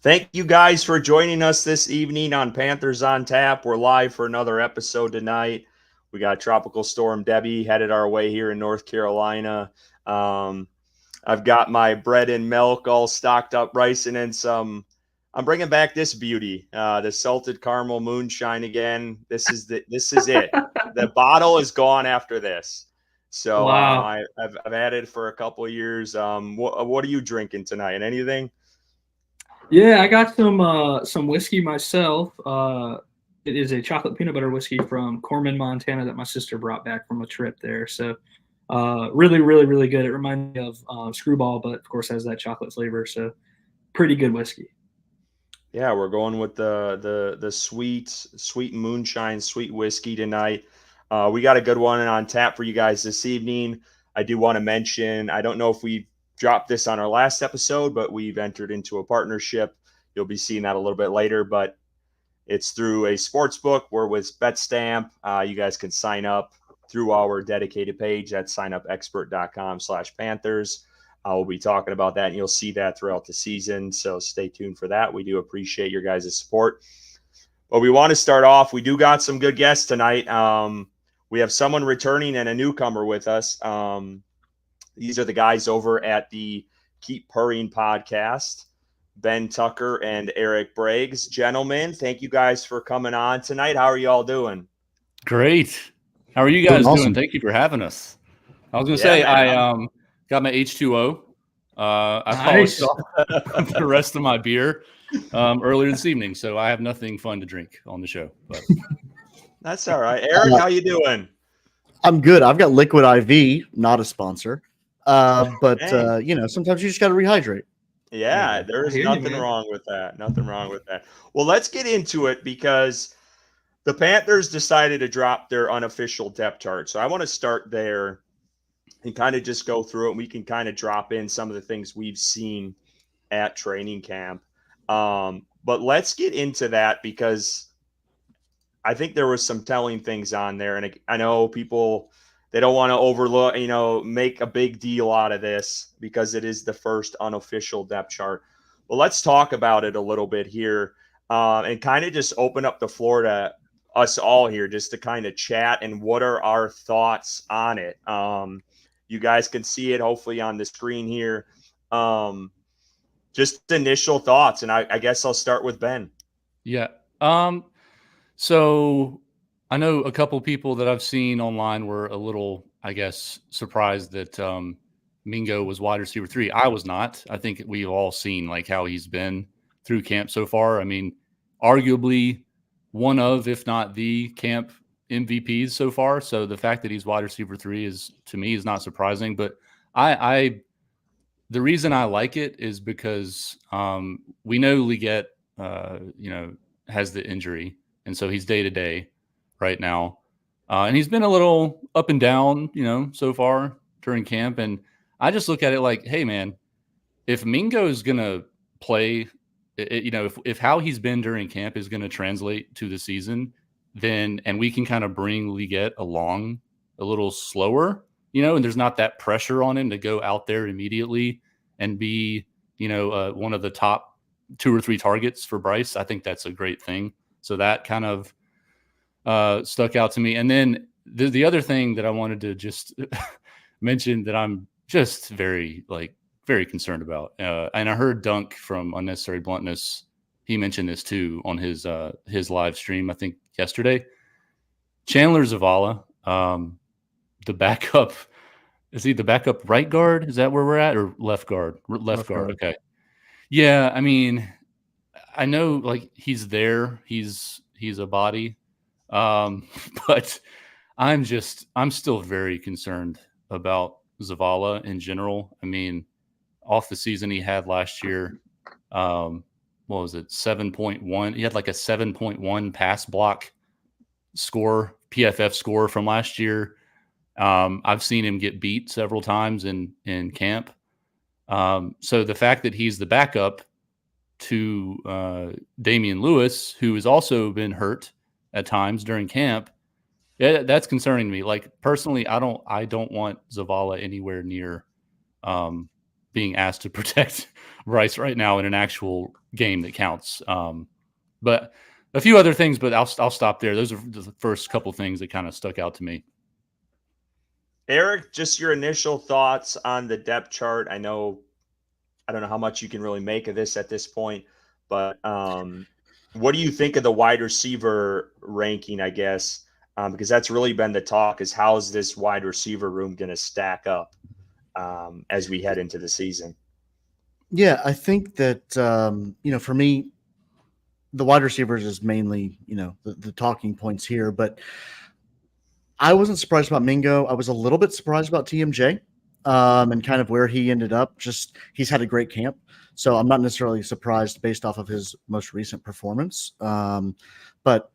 Thank you guys for joining us this evening on Panthers on Tap. We're live for another episode tonight. We got Tropical Storm Debbie headed our way here in North Carolina. Um, I've got my bread and milk all stocked up, rice, and then some. I'm bringing back this beauty, the salted caramel moonshine again. This is it. The bottle is gone after this. So Wow. I've had it for a couple of years. What are you drinking tonight? Anything? Yeah, I got some whiskey myself. It is a chocolate peanut butter whiskey from Corman, Montana that my sister brought back from a trip there. So really, really, really good. It reminds me of Screwball, but of course has that chocolate flavor. So pretty good whiskey. Yeah, we're going with the sweet moonshine, sweet whiskey tonight. We got a good one on tap for you guys this evening. I do want to mention, I don't know if we dropped this on our last episode, but we've entered into a partnership. You'll be seeing that a little bit later, but it's through a sports book. We're with BetStamp. You guys can sign up through our dedicated page at signupexpert.com/Panthers. We'll be talking about that, and you'll see that throughout the season. So stay tuned for that. We do appreciate your guys' support. But we want to start off. We do got some good guests tonight. We have someone returning and a newcomer with us. These are the guys over at the Keep Purring podcast. Ben Tucker and Eric Briggs. Gentlemen, thank you guys for coming on tonight. How are you all doing? Great. How are you Doing guys doing? awesome. Thank you for having us. I was going to Yeah, say man. I got my H2O. I Nice. polished off the rest of my beer earlier this evening, so I have nothing fun to drink on the show. But That's all right. Eric, how you doing? I'm good. I've got Liquid IV, not a sponsor. But Dang. sometimes you just got to rehydrate. Yeah, there I is hear you, nothing man. wrong with that. Nothing wrong with that. Well, let's get into it because the Panthers decided to drop their unofficial depth chart. So I want to start there and kind of just go through it. And we can kind of drop in some of the things we've seen at training camp. But let's get into that because I think there was some telling things on there. And I know people, they don't want to overlook, make a big deal out of this because it is the first unofficial depth chart. Well, let's talk about it a little bit here and kind of just open up the floor to us all here just to kind of chat and what are our thoughts on it. You guys can see it hopefully on the screen here. Just initial thoughts. And I guess I'll start with Ben. yeah. So I know a couple people that I've seen online were a little, I guess, surprised that Mingo was wide receiver 3. I was not. I think we've all seen like how he's been through camp so far. I mean, arguably one of, if not the camp MVPs so far. So the fact that he's wide receiver 3 is, to me, is not surprising. But I the reason I like it is because we know Liggett, has the injury, and so he's day to day right now, and he's been a little up and down, so far during camp. And I just look at it like, hey, man, if Mingo is gonna play, if how he's been during camp is gonna translate to the season, then and we can kind of bring Liggett along a little slower, and there's not that pressure on him to go out there immediately and be, one of the top 2 or 3 targets for Bryce. I think that's a great thing. So that kind of stuck out to me. And then the other thing that I wanted to just mention that I'm just very concerned about, and I heard Dunk from Unnecessary Bluntness, he mentioned this too on his live stream, I think yesterday. Chandler Zavala, the backup. Is he the backup right guard? Is that where we're at, or left guard? Left guard. Okay. Yeah, I mean, I know like he's there. He's a body, but I'm still very concerned about Zavala in general. I mean, off the season he had last year, what was it, 7.1? He had like a 7.1 pass block score, PFF score from last year. I've seen him get beat several times in camp. So the fact that he's the backup to Damian Lewis, who has also been hurt at times during camp, that's concerning me. Like personally, I don't want Zavala anywhere near being asked to protect Bryce right now in an actual game that counts. But a few other things, but I'll stop there. Those are the first couple things that kind of stuck out to me. Eric, just your initial thoughts on the depth chart. I don't know how much you can really make of this at this point, but what do you think of the wide receiver ranking, I guess? Because that's really been the talk, is how's this wide receiver room going to stack up as we head into the season? Yeah, I think that, for me, the wide receivers is mainly, the talking points here. But I wasn't surprised about Mingo. I was a little bit surprised about TMJ and kind of where he ended up. Just he's had a great camp. So I'm not necessarily surprised based off of his most recent performance. But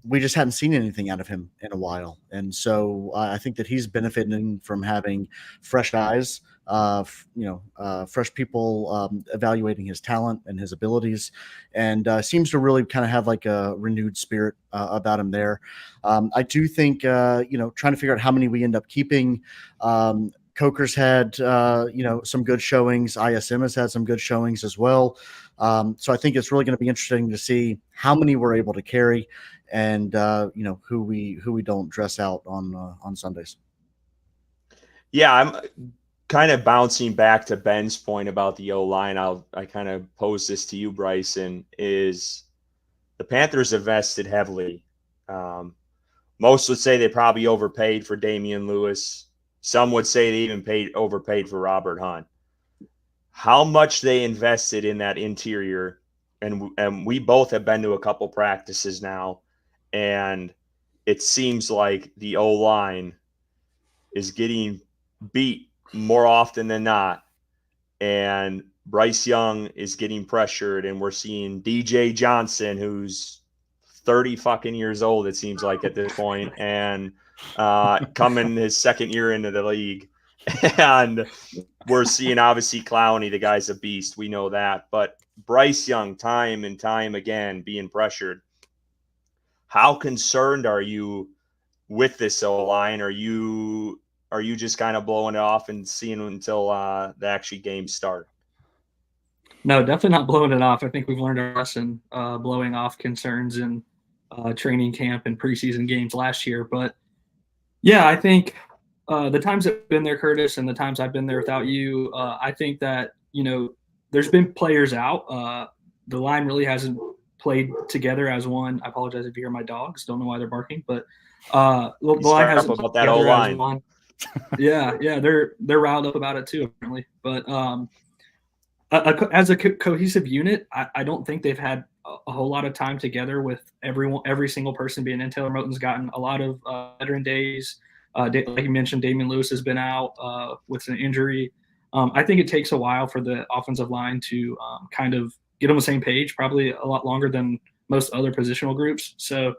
we just hadn't seen anything out of him in a while. And so I think that he's benefiting from having fresh eyes, fresh people evaluating his talent and his abilities, and seems to really kind of have like a renewed spirit about him there. I do think, trying to figure out how many we end up keeping. Coker's had, some good showings. ISM has had some good showings as well. So I think it's really going to be interesting to see how many we're able to carry, and who we don't dress out on Sundays. Yeah, I'm kind of bouncing back to Ben's point about the O-line. I kind of pose this to you, Bryson, is the Panthers invested heavily. Most would say they probably overpaid for Damian Lewis. Some would say they even overpaid for Robert Hunt. How much they invested in that interior, and we both have been to a couple practices now, and it seems like the O-line is getting beat more often than not, and Bryce Young is getting pressured, and we're seeing DJ Johnson, who's 30 fucking years old, it seems like at this point, and coming his second year into the league. And we're seeing, obviously, Clowney, the guy's a beast. We know that. But Bryce Young, time and time again, being pressured. How concerned are you with this O-line? Are you just kind of blowing it off and seeing until the actual games start? No, definitely not blowing it off. I think we've learned our lesson blowing off concerns in training camp and preseason games last year. But, yeah, I think the times I've been there, Curtis, and the times I've been there without you, I think that, there's been players out. The line really hasn't played together as one. I apologize if you hear my dogs. Don't know why they're barking. But the line hasn't played together as one. Yeah, they're riled up about it too, apparently. But as a cohesive unit, I don't think they've had a whole lot of time together with every single person being in. Taylor Moton's gotten a lot of veteran days. Like you mentioned, Damian Lewis has been out with an injury. I think it takes a while for the offensive line to kind of get on the same page, probably a lot longer than most other positional groups. So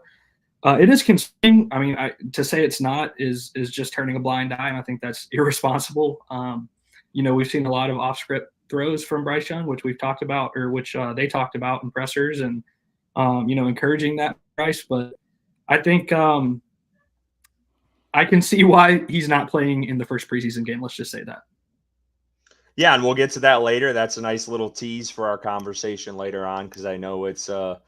it is concerning. I mean, to say it's not is just turning a blind eye, and I think that's irresponsible. We've seen a lot of off-script throws from Bryce Young, which we've talked about, or which they talked about in pressers, and encouraging that Bryce. But I think I can see why he's not playing in the first preseason game. Let's just say that. Yeah, and we'll get to that later. That's a nice little tease for our conversation later on, because I know it's a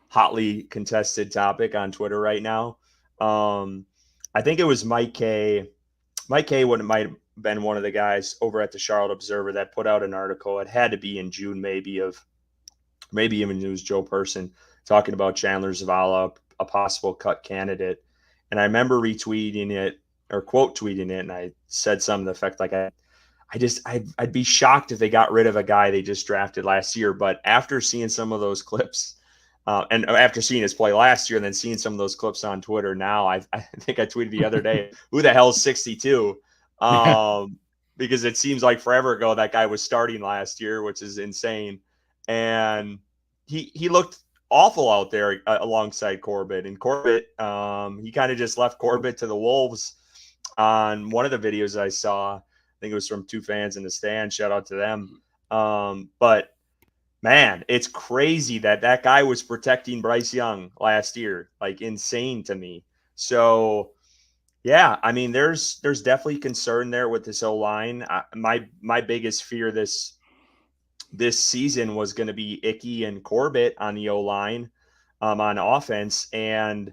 hotly contested topic on Twitter right now. I think it was Mike K. Mike K. might have been one of the guys over at the Charlotte Observer that put out an article. It had to be in June, maybe even it was Joe Person talking about Chandler Zavala, a possible cut candidate. And I remember retweeting it or quote tweeting it, and I said something to the effect like, I'd be shocked if they got rid of a guy they just drafted last year. But after seeing some of those clips, and after seeing his play last year and then seeing some of those clips on Twitter now, I think I tweeted the other day, who the hell's 62? Because it seems like forever ago that guy was starting last year, which is insane. And he looked awful out there alongside Corbett. And Corbett, he kind of just left Corbett to the Wolves on one of the videos I saw. I think it was from two fans in the stand. Shout out to them. But man, it's crazy that guy was protecting Bryce Young last year. Like, insane to me. So Yeah, I mean, there's definitely concern there with this O line. My biggest fear this season was going to be Icky and Corbett on the O line, on offense, and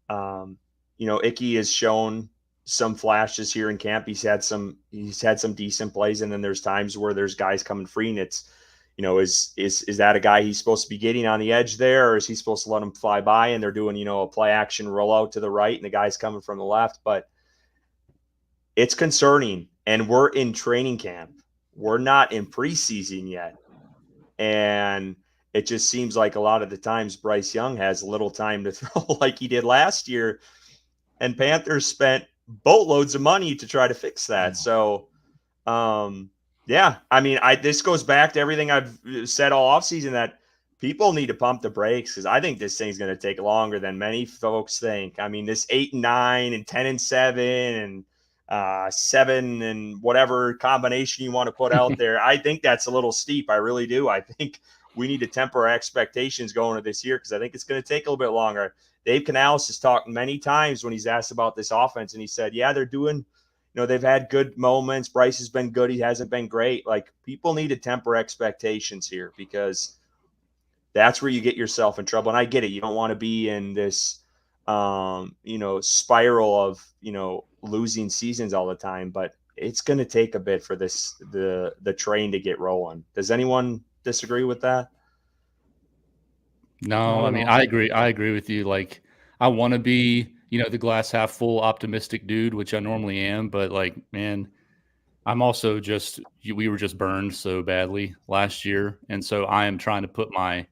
um, Icky has shown some flashes here in camp. He's had some decent plays, and then there's times where there's guys coming free, and it's is that a guy he's supposed to be getting on the edge there, or is he supposed to let him fly by and they're doing a play action rollout to the right and the guy's coming from the left? But it's concerning, and we're in training camp. We're not in preseason yet, and it just seems like a lot of the times Bryce Young has little time to throw like he did last year, and Panthers spent boatloads of money to try to fix that. So, yeah, I mean, this goes back to everything I've said all offseason, that people need to pump the brakes, because I think this thing's going to take longer than many folks think. I mean, this 8-9 and 10-7 and 7 and whatever combination you want to put out there, I think that's a little steep. I really do. I think we need to temper our expectations going into this year, because I think it's going to take a little bit longer. Dave Canales has talked many times when he's asked about this offense, and he said, yeah, they're doing, they've had good moments. Bryce has been good. He hasn't been great. Like, people need to temper expectations here, because that's where you get yourself in trouble. And I get it. You don't want to be in this, spiral of, losing seasons all the time, but it's going to take a bit for the train to get rolling. Does anyone disagree with that? No, I mean, I agree with you. Like, I want to be, the glass half full optimistic dude, which I normally am, but like, man, I'm also we were just burned so badly last year. And so I am trying to put my,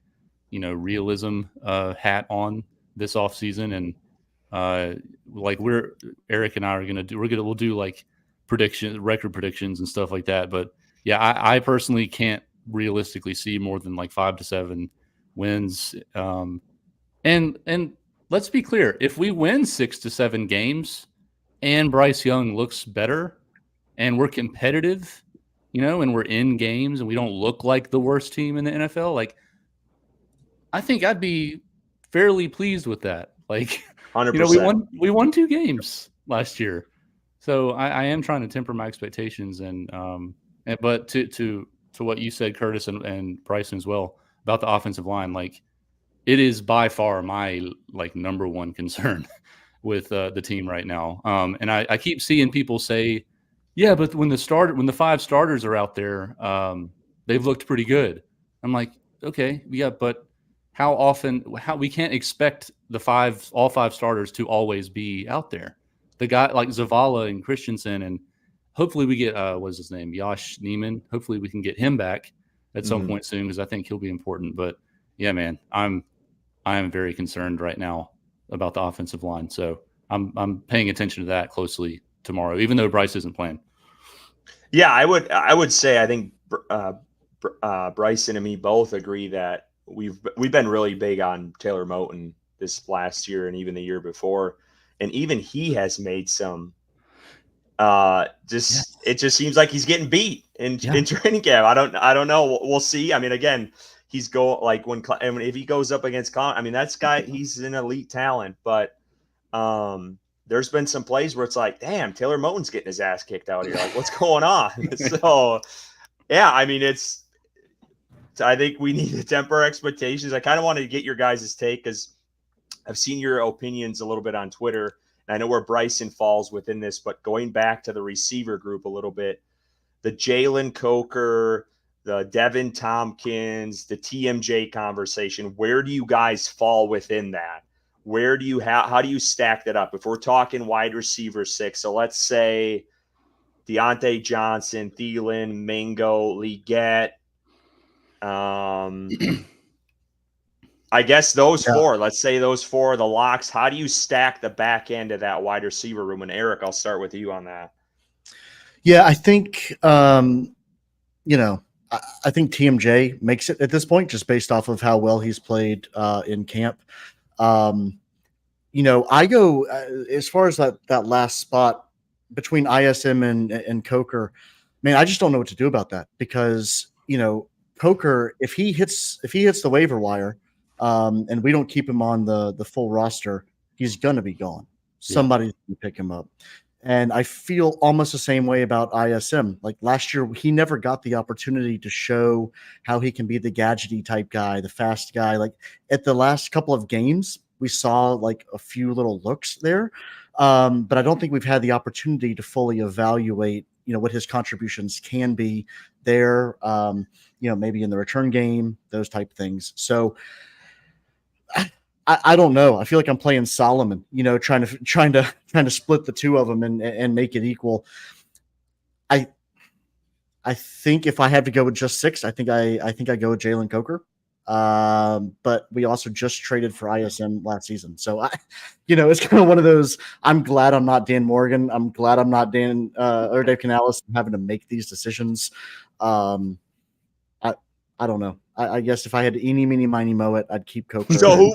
realism hat on this off season. And like Eric and I are we'll do like record predictions and stuff like that. But yeah, I personally can't realistically see more than like 5 to 7 wins. And let's be clear, if we win 6 to 7 games and Bryce Young looks better and we're competitive, and we're in games and we don't look like the worst team in the NFL, like, I think I'd be fairly pleased with that. Like, 100%. we won 2 games last year. So I am trying to temper my expectations, but to what you said, Curtis, and Bryson as well, about the offensive line, like, it is by far my like number one concern with the team right now. And I keep seeing people say, yeah, but when the 5 starters are out there, they've looked pretty good. I'm like, okay, yeah, but how we can't expect all 5 starters to always be out there. The guy like Zavala and Christensen, and hopefully we get what's his name, Josh Neiman. Hopefully we can get him back at some point soon, because I think he'll be important. But yeah, man, I am very concerned right now about the offensive line. So I'm paying attention to that closely tomorrow, even though Bryce isn't playing. Yeah, I would say I think Bryson and me both agree that we've been really big on Taylor Moton this last year and even the year before, and even he has made some. It just seems like he's getting beat in training camp. I don't know. We'll see. I mean, again, he's if he goes up against I mean, he's an elite talent, but there's been some plays where it's like, damn, Taylor Moton's getting his ass kicked out here. Like, what's going on? So, yeah, I mean, I think we need to temper expectations. I kind of wanted to get your guys' take, because I've seen your opinions a little bit on Twitter, and I know where Bryson falls within this, but going back to the receiver group a little bit, the Jalen Coker, the Devin Tompkins, the TMJ conversation, where do you guys fall within that? How do you stack that up? If we're talking wide receiver 6, so let's say Deontay Johnson, Thielen, Mingo, Leggett, I guess those 4, let's say those 4 are the locks. How do you stack the back end of that wide receiver room? And Eric, I'll start with you on that. Yeah, I think, I think TMJ makes it at this point, just based off of how well he's played in camp. I go as far as that last spot between ISM and Coker. Man, I just don't know what to do about that, because Coker, if he hits the waiver wire, and we don't keep him on the full roster, he's gonna be gone. somebody's going to pick him up. And I feel almost the same way about ISM. Like last year, he never got the opportunity to show how he can be the gadgety type guy, the fast guy. Like at the last couple of games, we saw like a few little looks there. But I don't think we've had the opportunity to fully evaluate, what his contributions can be there, maybe in the return game, those type of things. So I don't know. I feel like I'm playing Solomon, trying to split the two of them and make it equal. I think if I had to go with just 6, I think I go with Jalen Coker. But we also just traded for ISM last season, so it's kind of one of those. I'm glad I'm not Dan Morgan. I'm glad I'm not Dan or Dave Canales having to make these decisions. I don't know. I guess if I had to eeny, meeny, miny, moe it, I'd keep Coker. So who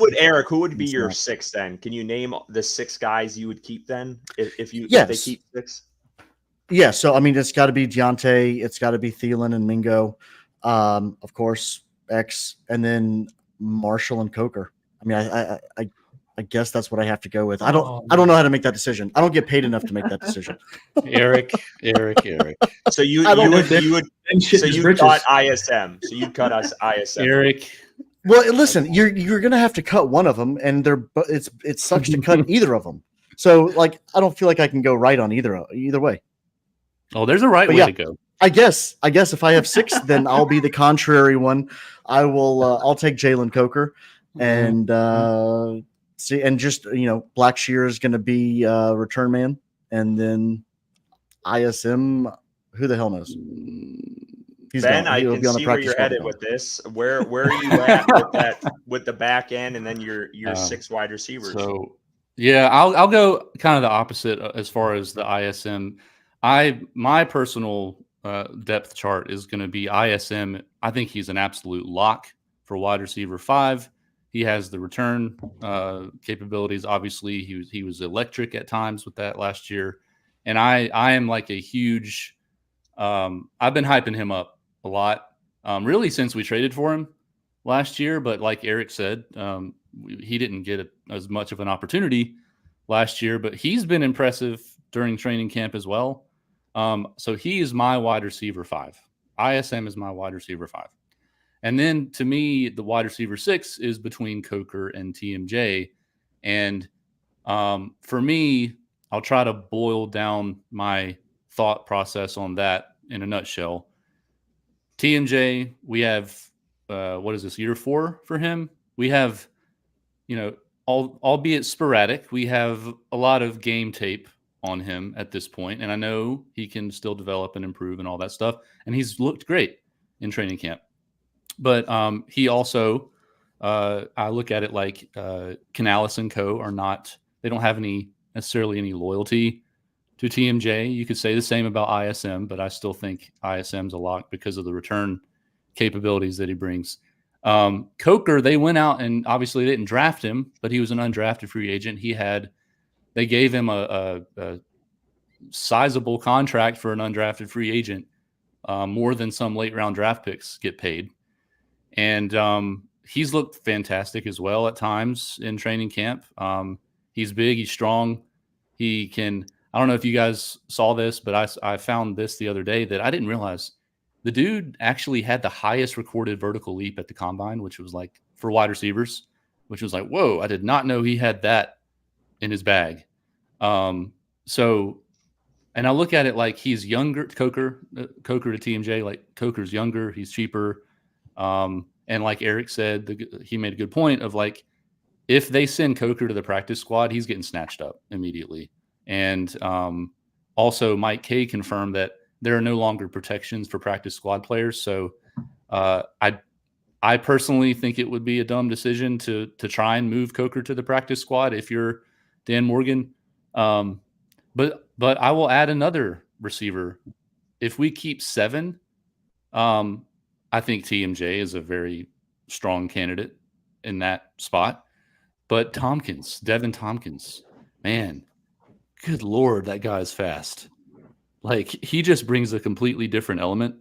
would be your 6 then? Can you name the 6 guys you would keep then if they keep 6? Yeah. So, I mean, it's got to be Deontay. It's got to be Thielen and Mingo. Of course, X, and then Marshall and Coker. I mean, I guess that's what I have to go with. I don't know how to make that decision. I don't get paid enough to make that decision. Eric. So you cut ISM. So you cut us ISM. Eric. Well, listen, you're gonna have to cut one of them, and it sucks to cut either of them. So like, I don't feel like I can go right on either way. Oh, there's a right way to go. I guess if I have 6, then I'll be the contrary one. I will. I'll take Jalen Coker, and see, and just Blackshear is going to be return man, and then ISM. Who the hell knows? Ben, I can see where you're headed with this. Where are you at with the back end, and then your 6 wide receivers? So yeah, I'll go kind of the opposite as far as the ISM. My personal depth chart is going to be ISM. I think he's an absolute lock for wide receiver 5. He has the return capabilities. Obviously, he was electric at times with that last year, and I am like a huge. I've been hyping him up a lot, really since we traded for him last year. But like Eric said, he didn't get as much of an opportunity last year, but he's been impressive during training camp as well. So he is my wide receiver 5. ISM is my wide receiver 5. And then to me, the wide receiver 6 is between Coker and TMJ. And for me, I'll try to boil down my thought process on that in a nutshell. TMJ, we have, what is this, year 4 for him? We have, albeit sporadic, we have a lot of game tape on him at this point, and I know he can still develop and improve and all that stuff, and he's looked great in training camp. But he also, I look at it like Canales and Co. they don't have necessarily any loyalty to TMJ. You could say the same about ISM, but I still think ISM's a lock because of the return capabilities that he brings. Coker, they went out and obviously didn't draft him, but he was an undrafted free agent. They gave him a sizable contract for an undrafted free agent, more than some late round draft picks get paid. And he's looked fantastic as well at times in training camp. He's big, he's strong. He can, I don't know if you guys saw this, but I found this the other day that I didn't realize. The dude actually had the highest recorded vertical leap at the combine, which was like for wide receivers, which was like, whoa, I did not know he had that in his bag. So, and I look at it like he's younger, Coker to TMJ, like Coker's younger, he's cheaper. And like Eric said, he made a good point of like, if they send Coker to the practice squad, he's getting snatched up immediately. And also Mike K confirmed that there are no longer protections for practice squad players. So I personally think it would be a dumb decision to try and move Coker to the practice squad if you're Dan Morgan. But I will add another receiver. If we keep 7, I think TMJ is a very strong candidate in that spot. But Devin Tompkins, man, good Lord, that guy's fast. Like, he just brings a completely different element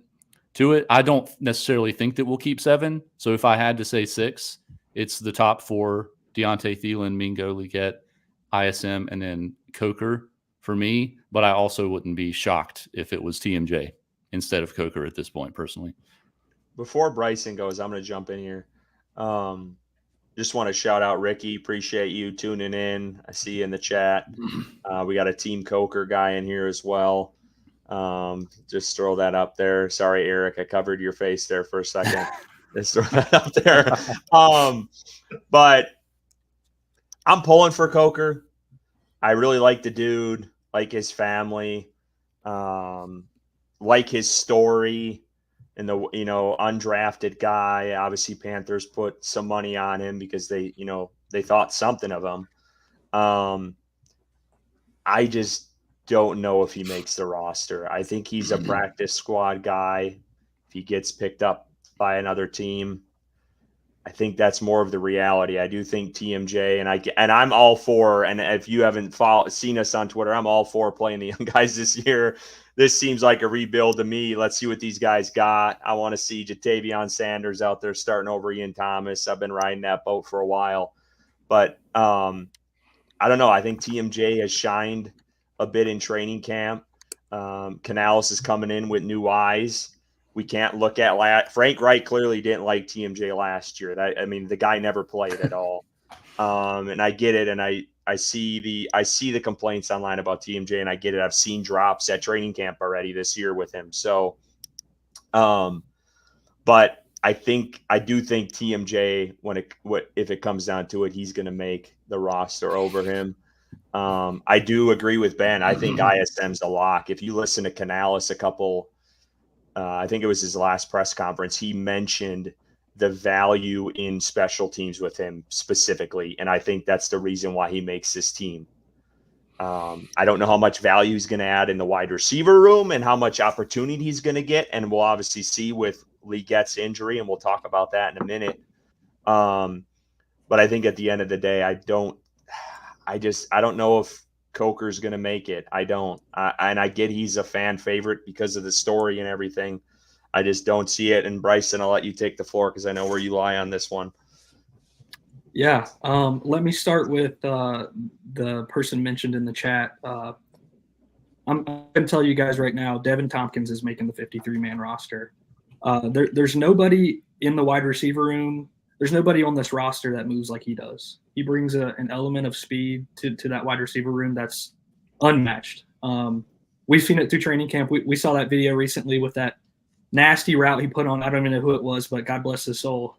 to it. I don't necessarily think that we'll keep 7. So if I had to say 6, it's the top 4, Deontay, Thielen, Mingo, Leggett, ISM, and then Coker for me. But I also wouldn't be shocked if it was TMJ instead of Coker at this point, personally. Before Bryson goes, I'm going to jump in here. Just want to shout out Ricky. Appreciate you tuning in. I see you in the chat. We got a Team Coker guy in here as well. Just throw that up there. Sorry, Eric, I covered your face there for a second. Just throw that up there. But I'm pulling for Coker. I really like the dude, like his family, like his story. And the undrafted guy, obviously Panthers put some money on him because they thought something of him. I just don't know if he makes the roster. I think he's a practice squad guy. If he gets picked up by another team, I think that's more of the reality. I do think TMJ and I'm all for. And if you haven't seen us on Twitter, I'm all for playing the young guys this year. This seems like a rebuild to me. Let's see what these guys got. I want to see Jatavion Sanders out there starting over Ian Thomas. I've been riding that boat for a while. But I don't know. I think TMJ has shined a bit in training camp. Canales is coming in with new eyes. We can't look at Frank Wright clearly didn't like TMJ last year. The guy never played at all. And I get it. And I see the complaints online about TMJ, and I get it. I've seen drops at training camp already this year with him. So, but I do think TMJ, if it comes down to it, he's going to make the roster over him. I do agree with Ben. I think ISM's a lock. If you listen to Canales I think it was his last press conference, he mentioned the value in special teams with him specifically. And I think that's the reason why he makes this team. I don't know how much value he's going to add in the wide receiver room and how much opportunity he's going to get. And we'll obviously see with Legette's injury, and we'll talk about that in a minute. But I think at the end of the day, I don't know if Coker's going to make it. I don't. And I get he's a fan favorite because of the story and everything. I just don't see it. And Bryson, I'll let you take the floor because I know where you lie on this one. Yeah. Let me start with the person mentioned in the chat. I'm going to tell you guys right now, Devin Tompkins is making the 53-man roster. There's nobody in the wide receiver room. There's nobody on this roster that moves like he does. He brings an element of speed to that wide receiver room that's unmatched. We've seen it through training camp. We saw that video recently with that nasty route he put on. I don't even know who it was, but God bless his soul.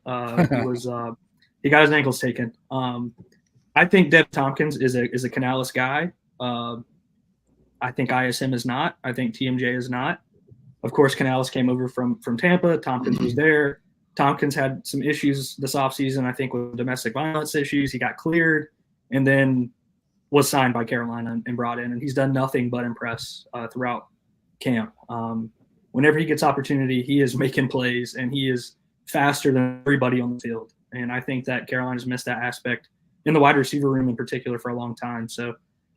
He got his ankles taken. I think Devin Tompkins is a Canales guy. I think ISM is not. I think TMJ is not. Of course, Canales came over from Tampa. Tompkins was there. Tompkins had some issues this offseason, I think, with domestic violence issues. He got cleared and then was signed by Carolina and brought in. And he's done nothing but impress throughout camp. Whenever he gets opportunity, he is making plays, and he is faster than everybody on the field. And I think that Carolina's missed that aspect in the wide receiver room in particular for a long time. So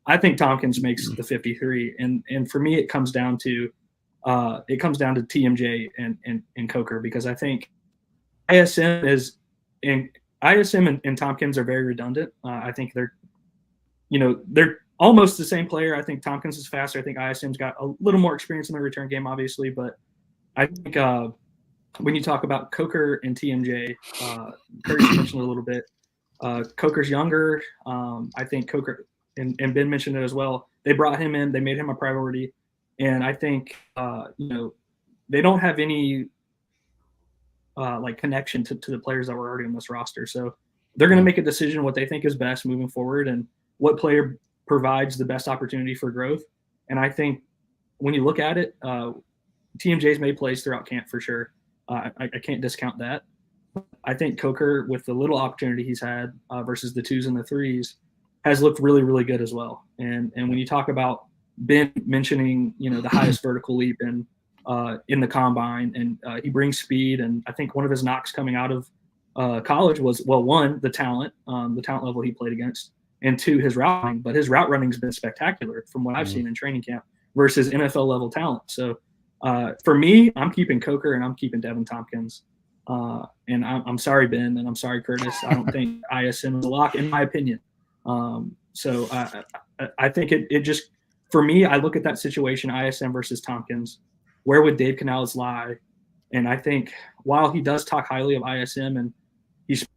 I think Tompkins makes the 53. And for me, it comes down to TMJ and Coker, because I think ISM and Tompkins are very redundant. I think they're almost the same player. I think Tompkins is faster. I think ISM's got a little more experience in the return game, obviously. But I think when you talk about Coker and TMJ, Curtis mentioned it a little bit. Coker's younger. I think Coker and Ben mentioned it as well. They brought him in. They made him a priority. And I think, they don't have any connection to the players that were already on this roster. So they're going to make a decision what they think is best moving forward and what player provides the best opportunity for growth. And I think when you look at it, TMJ's made plays throughout camp for sure. I can't discount that. I think Coker, with the little opportunity he's had versus the 2s and the 3s, has looked really, really good as well. And when you talk about Ben mentioning, the highest vertical leap in the combine, and he brings speed. And I think one of his knocks coming out of college was, well, one, the talent level he played against, and two, his route running. But his route running has been spectacular from what I've seen in training camp versus NFL level talent. So for me, I'm keeping Coker and I'm keeping Devin Tompkins. And I'm sorry, Ben, and I'm sorry, Curtis. I don't think ISM is a lock, in my opinion. So I think it just, for me, I look at that situation, ISM versus Tompkins. Where would Dave Canales lie? And I think while he does talk highly of ISM and he's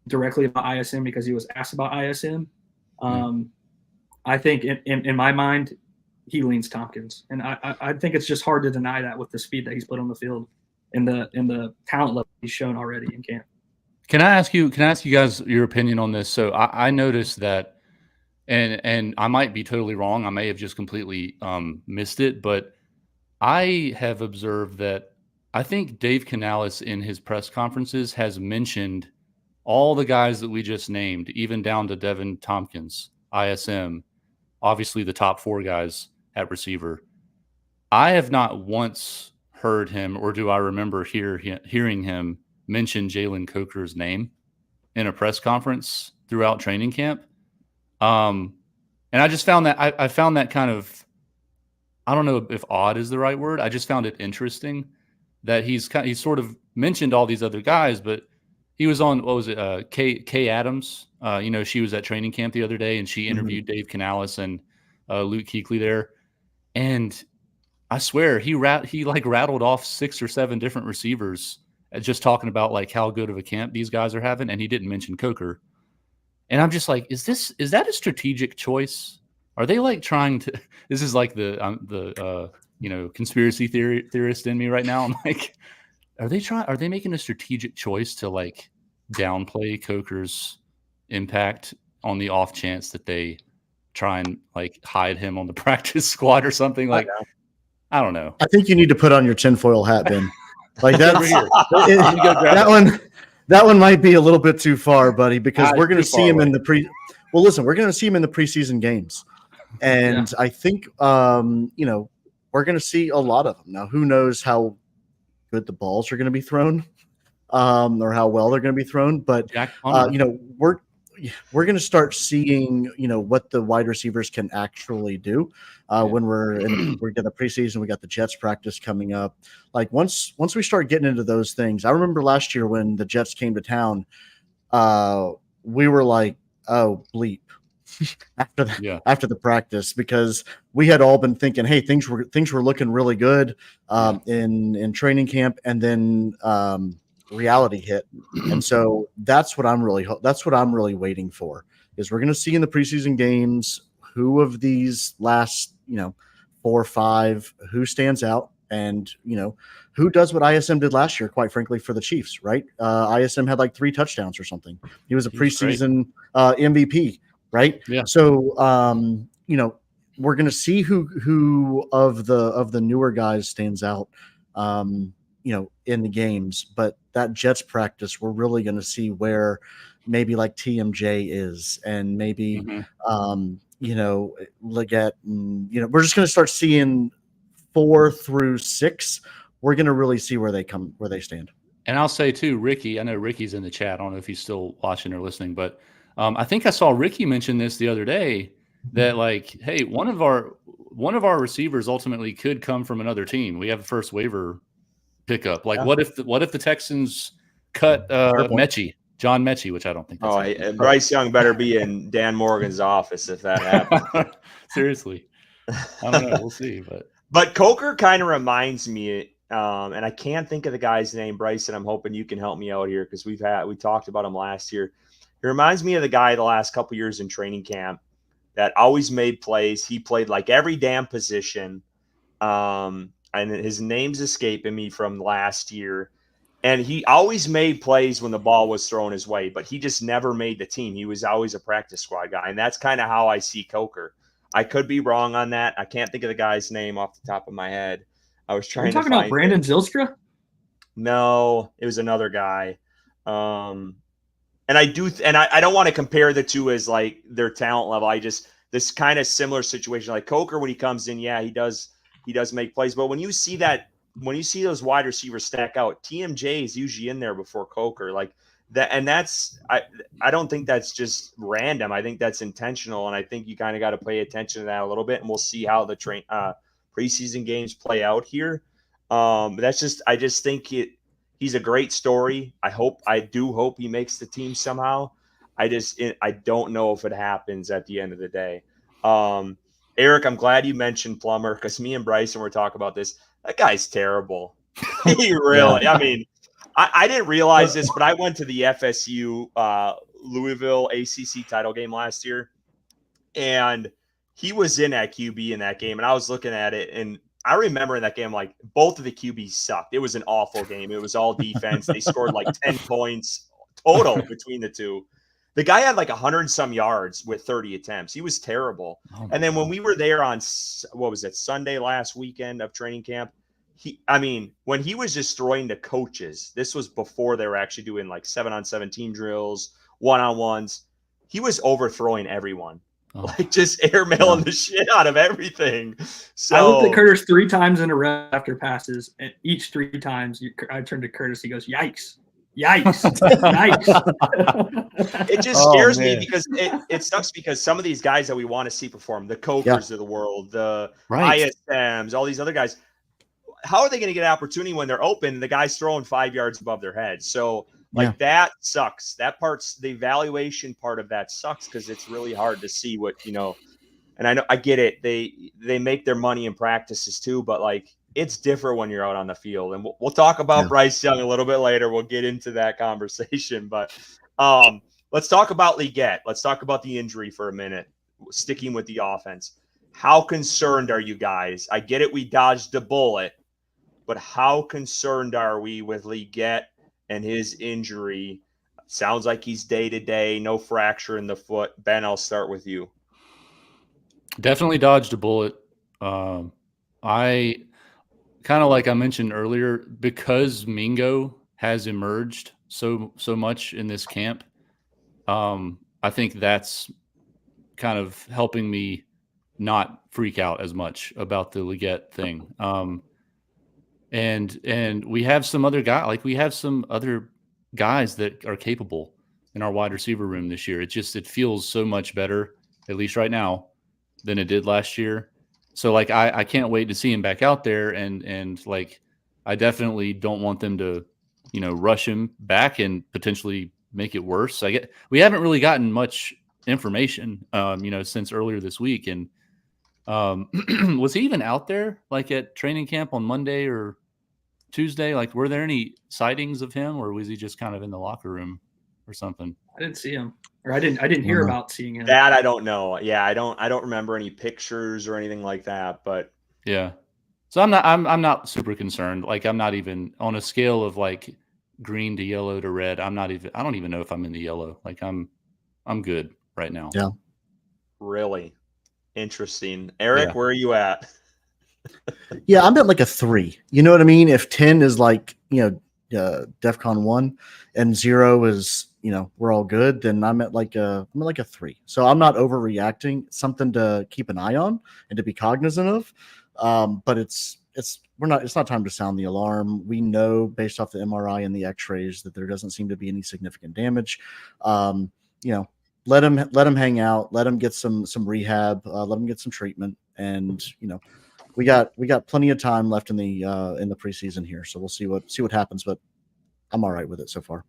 directly about ISM because he was asked about ISM, I think in my mind, he leans Tompkins. And I think it's just hard to deny that with the speed that he's put on the field and the talent level he's shown already in camp. Can I ask you guys your opinion on this? So I noticed that, and I might be totally wrong. I may have just completely missed it, but I have observed that I think Dave Canales in his press conferences has mentioned all the guys that we just named, even down to Devin Tompkins, ISM, obviously the top 4 guys at receiver. I have not once heard him, or do I remember hearing him mention Jalen Coker's name in a press conference throughout training camp. And I just found that I found that kind of, I don't know if odd is the right word. I just found it interesting that he's sort of mentioned all these other guys, but he was on, what was it? Kay Adams. She was at training camp the other day and she interviewed Dave Canales and Luke Kuechly there. And I swear he rattled off 6 or 7 different receivers just talking about like how good of a camp these guys are having, and he didn't mention Coker. And I'm just like, is that a strategic choice? Are they like trying to? This is like the conspiracy theorist in me right now. I'm like, are they making a strategic choice to like downplay Coker's impact on the off chance that they try and like hide him on the practice squad or something? Like, I don't know. I think you need to put on your tinfoil hat, Ben. Like that one might be a little bit too far, buddy, because we're going to see him in the we're going to see him in the preseason games. And I think, we're going to see a lot of them. Now, who knows how good the balls are going to be thrown or how well they're going to be thrown. But, we're going to start seeing, what the wide receivers can actually do when we're getting the preseason. We got the Jets practice coming up. Like once we start getting into those things, I remember last year when the Jets came to town, we were like, oh, bleep. after the practice, because we had all been thinking, hey, things were looking really good in training camp, and then reality hit. And so that's what I'm really waiting for, is we're going to see in the preseason games who of these last 4 or 5 who stands out, and who does what ISM did last year, quite frankly, for the Chiefs, right? ISM had like 3 touchdowns or something. He was a preseason MVP. Right. Yeah. So, we're going to see who of the newer guys stands out, in the games. But that Jets practice, we're really going to see where maybe like TMJ is, and maybe, Leggett, and, we're just going to start seeing 4 through 6. We're going to really see where they stand. And I'll say too, Ricky, I know Ricky's in the chat. I don't know if he's still watching or listening, but I think I saw Ricky mention this the other day, that like, hey, one of our receivers ultimately could come from another team. We have a first waiver pickup. Like, what if the Texans cut John Mechie, which I don't think. Bryce Young better be in Dan Morgan's office if that happens. Seriously, I don't know. We'll see, but Coker kind of reminds me, and I can't think of the guy's name, Bryson. I'm hoping you can help me out here, because we talked about him last year. He reminds me of the guy the last couple years in training camp that always made plays. He played like every damn position. And his name's escaping me from last year. And he always made plays when the ball was thrown his way, but he just never made the team. He was always a practice squad guy. And that's kind of how I see Coker. I could be wrong on that. I can't think of the guy's name off the top of my head. I was trying to find about Brandon Zylstra? No, it was another guy. And I don't want to compare the two as like their talent level. This kind of similar situation, like Coker, when he comes in, he does make plays. But when you see those wide receivers stack out, TMJ is usually in there before Coker, like that. And I don't think that's just random. I think that's intentional. And I think you kind of got to pay attention to that a little bit, and we'll see how the preseason games play out here. I just think he's a great story. I do hope he makes the team somehow. I don't know if it happens at the end of the day. Eric, I'm glad you mentioned Plummer because me and Bryson were talking about this. That guy's terrible. He really, I mean, I didn't realize this, but I went to the FSU Louisville ACC title game last year, and he was in at QB in that game, and I was looking at it, and I remember in that game, like, both of the QBs sucked. It was an awful game. It was all defense. They scored like 10 points total between the two. The guy had like 100 and some yards with 30 attempts. He was terrible. And then when we were there on, what was it, Sunday last weekend of training camp, when he was destroying the coaches, this was before they were actually doing like 7-on-17 drills, 1-on-1s. He was overthrowing everyone. Like just airmailing the shit out of everything. So I looked at Curtis 3 times in a row after passes, and each 3 times I turned to Curtis. He goes, "Yikes, yikes, yikes!" It just scares me because it sucks because some of these guys that we want to see perform, the Cokers of the world, the ISMs, all these other guys, how are they going to get an opportunity when they're open? The guy's throwing 5 yards above their head, so. That sucks. That part's the evaluation part of that sucks because it's really hard to see what, and I know I get it. They make their money in practices too, but like it's different when you're out on the field. And we'll talk about Bryce Young a little bit later. We'll get into that conversation, but let's talk about Leggett. Let's talk about the injury for a minute, sticking with the offense. How concerned are you guys? I get it. We dodged a bullet, but how concerned are we with Leggett and his injury? Sounds like he's day-to-day, no fracture in the foot. Ben, I'll start with you. Definitely dodged a bullet. I kind of like I mentioned earlier, because Mingo has emerged so much in this camp, I think that's kind of helping me not freak out as much about the Leggett thing. And we have some other guys that are capable in our wide receiver room this year. It feels so much better, at least right now, than it did last year. So like I can't wait to see him back out there, and like I definitely don't want them to, rush him back and potentially make it worse. We haven't really gotten much information since earlier this week. And was he even out there like at training camp on Monday or Tuesday? Like, were there any sightings of him, or was he just kind of in the locker room or something? I didn't see him, or I didn't hear about seeing him. That I don't know. Yeah, I don't remember any pictures or anything like that. But yeah, so I'm not super concerned. Like, I'm not even on a scale of like green to yellow to red. I don't even know if I'm in the yellow. Like, I'm good right now. Yeah, really interesting. Eric, where are you at? Yeah, I'm at like a 3. You know what I mean? If 10 is like, DEFCON 1 and 0 is, we're all good, then I'm at like a 3. So I'm not overreacting. It's something to keep an eye on and to be cognizant of. But it's not time to sound the alarm. We know based off the MRI and the X-rays that there doesn't seem to be any significant damage. Let him hang out, let him get some rehab, let him get some treatment, and we got plenty of time left in the preseason here, so we'll see what happens. But I'm all right with it so far.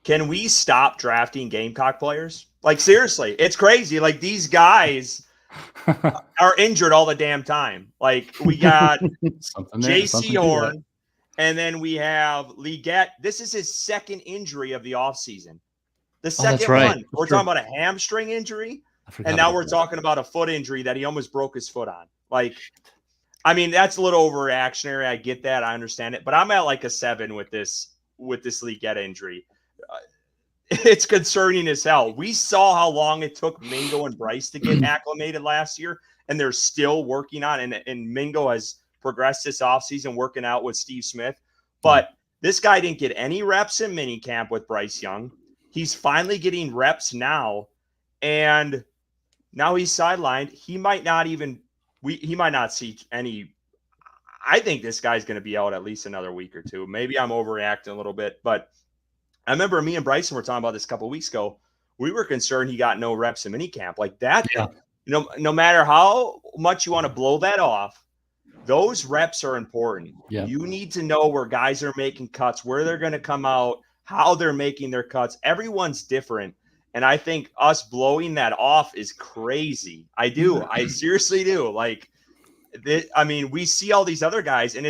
Can we stop drafting Gamecock players? Like, seriously, it's crazy. Like, these guys are injured all the damn time. Like, we got J.C. Horn, and then we have Leggett. This is his second injury of the offseason. The second one. We're talking about a hamstring injury, and now we're talking about a foot injury that he almost broke his foot on. Like, I mean, that's a little overreactionary. I get that. I understand it. But I'm at like a 7 with this Leggett injury. It's concerning as hell. We saw how long it took Mingo and Bryce to get acclimated last year, and they're still working on it. And Mingo has progressed this offseason working out with Steve Smith. But this guy didn't get any reps in minicamp with Bryce Young. He's finally getting reps now, and now he's sidelined. He might not see any. I think this guy's going to be out at least another week or two. Maybe I'm overreacting a little bit, but I remember me and Bryson were talking about this a couple of weeks ago. We were concerned he got no reps in minicamp like that. Yeah. No matter how much you want to blow that off, those reps are important. Yeah. You need to know where guys are making cuts, where they're going to come out, how they're making their cuts. Everyone's different. And I think us blowing that off is crazy. I do. I seriously do. Like, I mean, we see all these other guys, and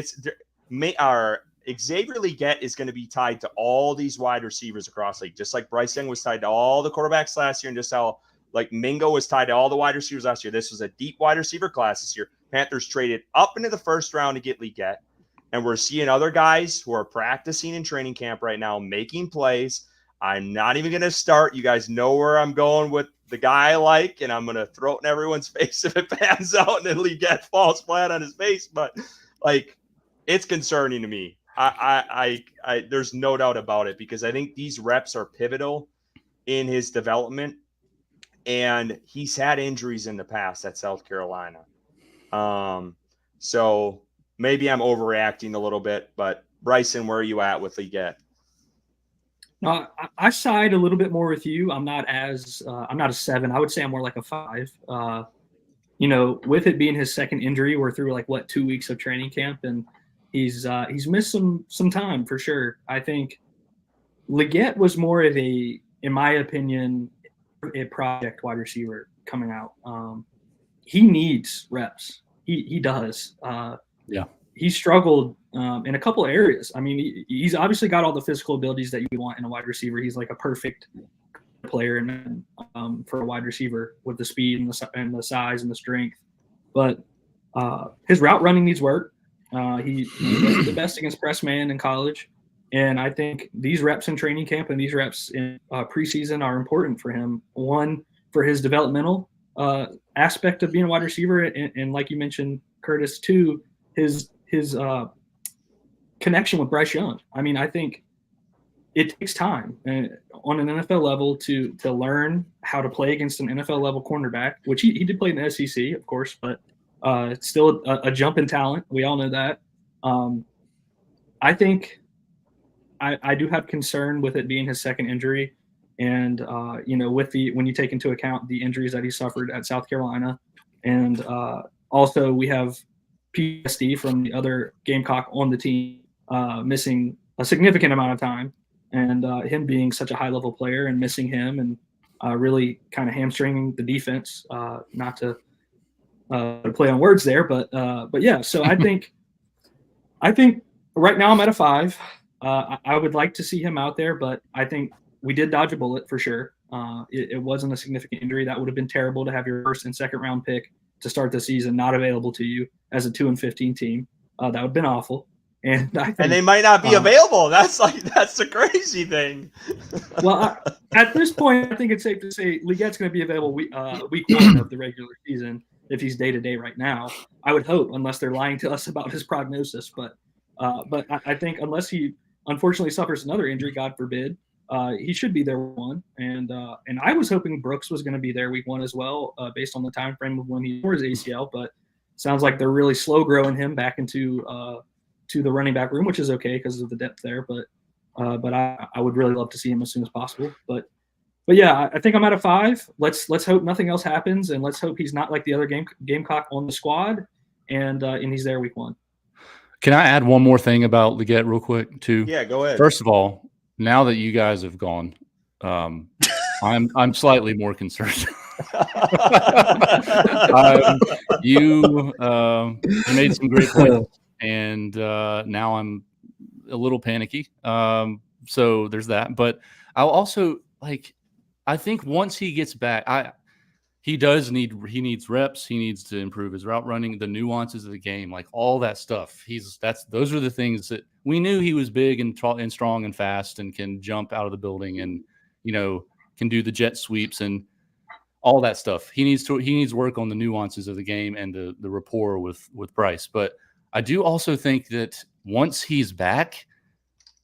our Xavier Legette is going to be tied to all these wide receivers across the league, just like Bryce Young was tied to all the quarterbacks last year, and just how like Mingo was tied to all the wide receivers last year. This was a deep wide receiver class this year. Panthers traded up into the first round to get Legette, and we're seeing other guys who are practicing in training camp right now, making plays. I'm not even going to start. You guys know where I'm going with the guy I like, and I'm going to throw it in everyone's face if it pans out and then Legette falls flat on his face. But like, it's concerning to me. I there's no doubt about it, because I think these reps are pivotal in his development, and he's had injuries in the past at South Carolina. So maybe I'm overreacting a little bit, but Bryson, where are you at with Legette? No, I side a little bit more with you. I'm not a 7. I would say I'm more like a 5. With it being his second injury, we're through 2 weeks of training camp, and he's missed some time for sure. I think Legette was more of in my opinion, a project wide receiver coming out. He needs reps. He does. Yeah. He struggled in a couple of areas. I mean, he's obviously got all the physical abilities that you want in a wide receiver. He's like a perfect player for a wide receiver, with the speed and the size and the strength. But his route running needs work. He was the best against press man in college. And I think these reps in training camp and these reps in preseason are important for him. One, for his developmental aspect of being a wide receiver. And like you mentioned, Curtis, two, his connection with Bryce Young. I mean, I think it takes time on an NFL level to learn how to play against an NFL level cornerback, which he did play in the SEC, of course, but it's still a jump in talent. We all know that. I think I do have concern with it being his second injury. And, when you take into account the injuries that he suffered at South Carolina, and also we have PTSD from the other Gamecock on the team missing a significant amount of time, and him being such a high-level player and missing him and really kind of hamstringing the defense. Not to play on words there, but yeah. So I think right now I'm at a 5. I would like to see him out there, but I think we did dodge a bullet for sure. It wasn't a significant injury. That would have been terrible to have your first and second round pick to start the season not available to you as a 2-15 team. That would have been awful. And they might not be available. That's the crazy thing. Well, at this point, I think it's safe to say Legette's going to be available week 1 of the regular season if he's day to day right now. I would hope, unless they're lying to us about his prognosis. But I think unless he unfortunately suffers another injury, God forbid, he should be there one. And I was hoping Brooks was going to be there week 1 as well, based on the time frame of when he tore his ACL. But sounds like they're really slow growing him back into to the running back room, which is okay because of the depth there. But I would really love to see him as soon as possible. But yeah, I think I'm at a 5. Let's hope nothing else happens, and let's hope he's not like the other Gamecock on the squad, and he's there week 1. Can I add one more thing about Legette real quick too? Yeah, go ahead. First of all, now that you guys have gone, I'm slightly more concerned. You made some great points, and now I'm a little panicky. So there's that. But I'll also I think once he gets back, he needs reps. He needs to improve his route running, the nuances of the game, like all that stuff. Those are the things that we knew. He was big and strong and fast and can jump out of the building and, can do the jet sweeps and all that stuff. He needs work on the nuances of the game and the rapport with Bryce. But I do also think that once he's back,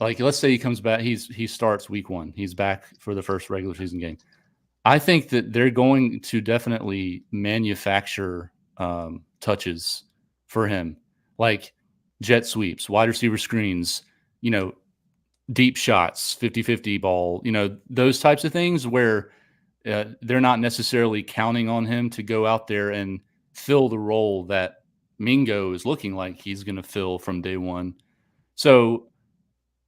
let's say he comes back, he starts week 1. He's back for the first regular season game. I think that they're going to definitely manufacture touches for him, like jet sweeps, wide receiver screens, deep shots, 50-50 ball, those types of things where they're not necessarily counting on him to go out there and fill the role that Mingo is looking like he's going to fill from day one. So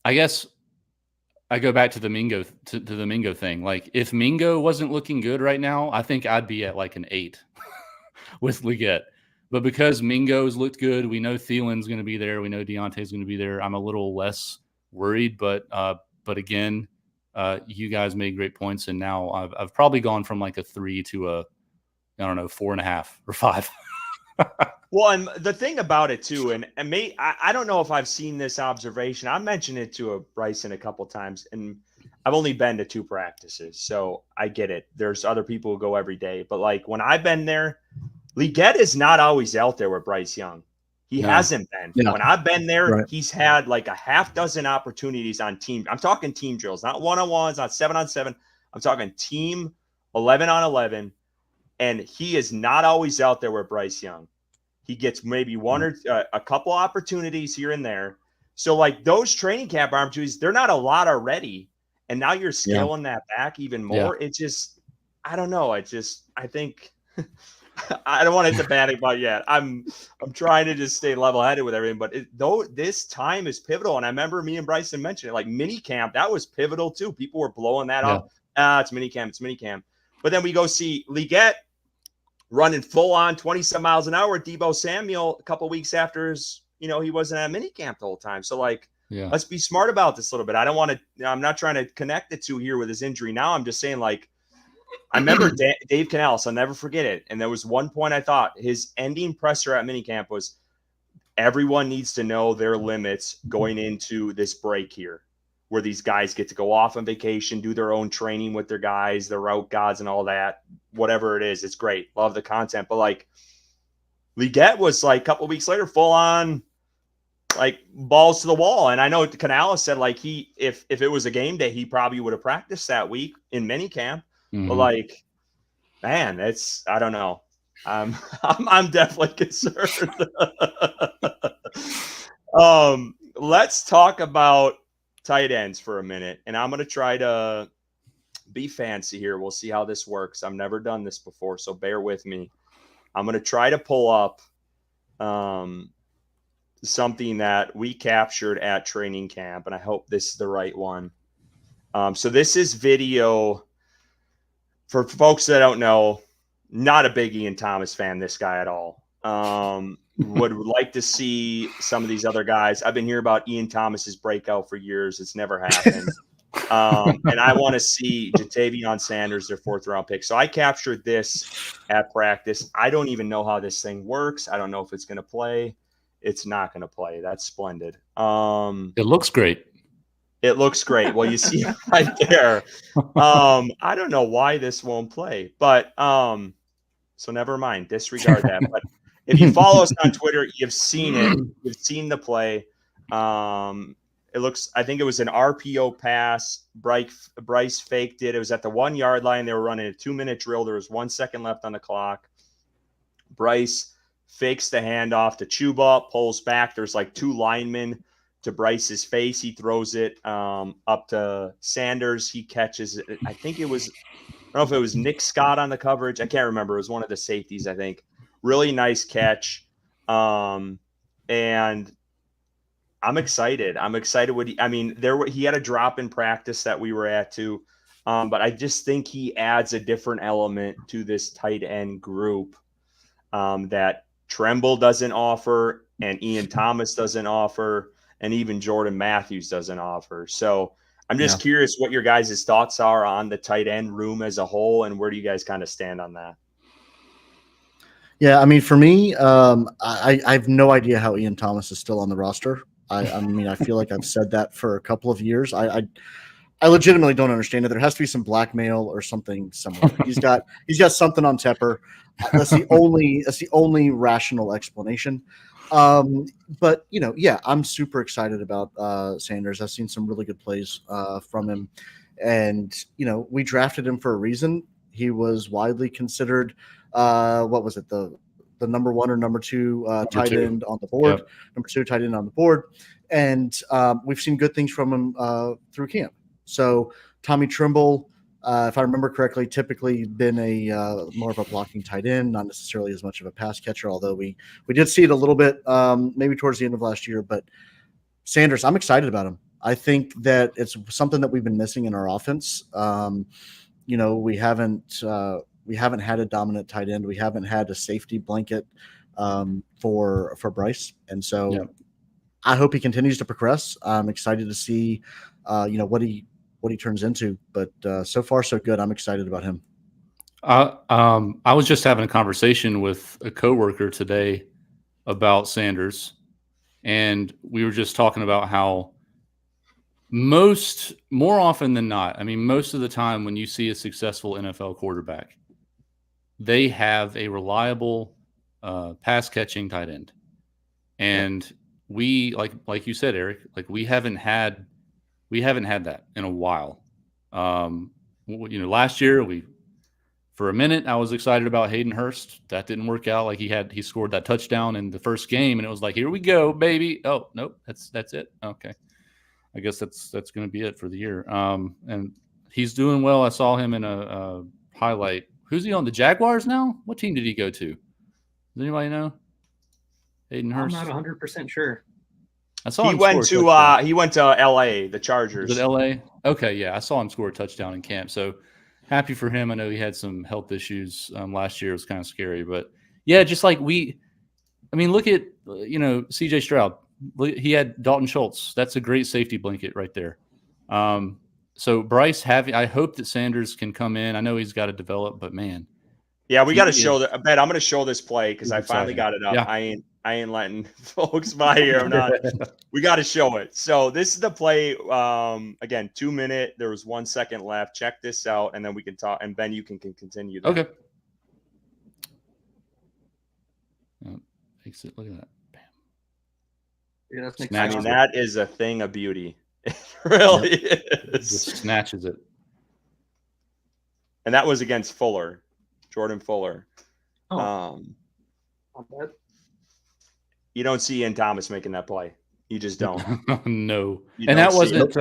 I guess I go back to the Mingo to the Mingo thing. Like if Mingo wasn't looking good right now, I think I'd be at like an 8 with Leggett. But because Mingo's looked good, we know Thielen's going to be there. We know Deontay's going to be there. I'm a little less worried, but again, you guys made great points, and now I've probably gone from like a 3 to a, I don't know, 4.5 or 5. Well, and the thing about it too, and I don't know if I've seen this observation. I mentioned it to Bryson a couple times, and I've only been to 2 practices, so I get it. There's other people who go every day, but like when I've been there, Leggett is not always out there with Bryce Young. He hasn't been. Yeah. When I've been there, Right. he's had like a half dozen opportunities on team. I'm talking team drills, not one-on-ones, not 7-on-7. I'm talking team 11-on-11, and he is not always out there with Bryce Young. He gets maybe one or a couple opportunities here and there. So like those training camp opportunities, they're not a lot already. And now you're scaling that back even more. It just, I don't know. I think I don't want to hit the panic button yet. I'm trying to just stay level headed with everything, but this time is pivotal. And I remember me and Bryson mentioned it, like mini camp, that was pivotal too. People were blowing that up. It's mini camp. It's mini camp. But then we go see Leggett running full on 20 some miles an hour with Deebo Samuel a couple of weeks after he wasn't at mini camp the whole time. So like, let's be smart about this a little bit. I'm not trying to connect the two here with his injury. Now I'm just saying, like, I remember Dave Canales, I'll never forget it. And there was one point I thought his ending presser at minicamp was everyone needs to know their limits going into this break here, where these guys get to go off on vacation, do their own training with their guys, their route gods and all that, whatever it is. It's great. Love the content. But like Leggett was like a couple of weeks later, full on like balls to the wall. And I know Canales said like if it was a game day, he probably would have practiced that week in minicamp. But like, man, I don't know. I'm definitely concerned. Let's talk about tight ends for a minute, and I'm going to try to be fancy here. We'll see how this works. I've never done this before, so bear with me. I'm going to try to pull up something that we captured at training camp, and I hope this is the right one. So this is video. For folks that don't know, not a big Ian Thomas fan, this guy at all. Would like to see some of these other guys. I've been hearing about Ian Thomas's breakout for years. It's never happened. And I want to see Jatavion Sanders, their 4th-round pick. So I captured this at practice. I don't even know how this thing works. I don't know if it's going to play. It's not going to play. That's splendid. It looks great. It looks great. Well, you see right there. I don't know why this won't play, but so never mind. Disregard that. But if you follow us on Twitter, you've seen it. You've seen the play. It looks. I think it was an RPO pass. Bryce faked it. It was at the 1 yard line. They were running a 2-minute drill. There was 1 second left on the clock. Bryce fakes the handoff to Chuba, pulls back. There's like 2 linemen to Bryce's face. He throws it up to Sanders. He catches it. I think it was, I don't know if it was Nick Scott on the coverage. I can't remember. It was one of the safeties, I think. Really nice catch. And I'm excited. He had a drop in practice that we were at too. But I just think he adds a different element to this tight end group that Tremble doesn't offer and Ian Thomas doesn't offer. And even Jordan Matthews doesn't offer. So I'm just curious what your guys' thoughts are on the tight end room as a whole, and where do you guys kind of stand on that? Yeah, I mean, for me, I have no idea how Ian Thomas is still on the roster. I mean, I feel like I've said that for a couple of years. I legitimately don't understand it. There has to be some blackmail or something somewhere. He's got something on Tepper. That's the only rational explanation. But I'm super excited about Sanders. I've seen some really good plays from him, and we drafted him for a reason. He was widely considered what was it, the number 1 or number 2 tight end on the board, number 2 tight end on the board, and we've seen good things from him through camp. So Tommy Tremble, if I remember correctly, typically been a more of a blocking tight end, not necessarily as much of a pass catcher, although we did see it a little bit maybe towards the end of last year. But Sanders, I'm excited about him. I think that it's something that we've been missing in our offense. We haven't had a dominant tight end. We haven't had a safety blanket for Bryce, and so Yeah. I hope he continues to progress. I'm excited to see what he turns into. But so far so good. I'm excited about him. I was just having a conversation with a coworker today about Sanders, and we were just talking about how more often than not, I mean, most of the time when you see a successful NFL quarterback, they have a reliable pass catching tight end. And we, like you said, Eric, like we haven't had that in a while. Last year for a minute, I was excited about Hayden Hurst. That didn't work out. Like he scored that touchdown in the first game, and it was like, here we go, baby. Oh, nope, that's it. Okay, I guess that's going to be it for the year. And he's doing well. I saw him in a highlight. Who's he on? The Jaguars now? What team did he go to? Does anybody know? Hayden I'm Hurst. not 100% sure. I saw He him went score a touchdown. to he went to LA, the Chargers. Was it LA? Okay, yeah, I saw him score a touchdown in camp. So happy for him. I know he had some health issues last year. It was kind of scary, but yeah, just like look at CJ Stroud. He had Dalton Schultz. That's a great safety blanket right there. So Bryce, I hope that Sanders can come in. I know he's got to develop, but man, yeah, we got to show that. I bet I'm going to show this play because I finally exciting. got it up. Yeah. I ain't letting folks by here. I'm not. We got to show it. So this is the play. Again, 2 minute. There was 1 second left. Check this out, and then we can talk. And Ben, you can continue. That. Okay. Look at that. Bam. Yeah, that's I mean, that is a thing of beauty. It really is. Just snatches it. And that was against Fuller, Jordan Fuller. Not bad. You don't see Ian Thomas making that play. You just don't. No. You and don't that wasn't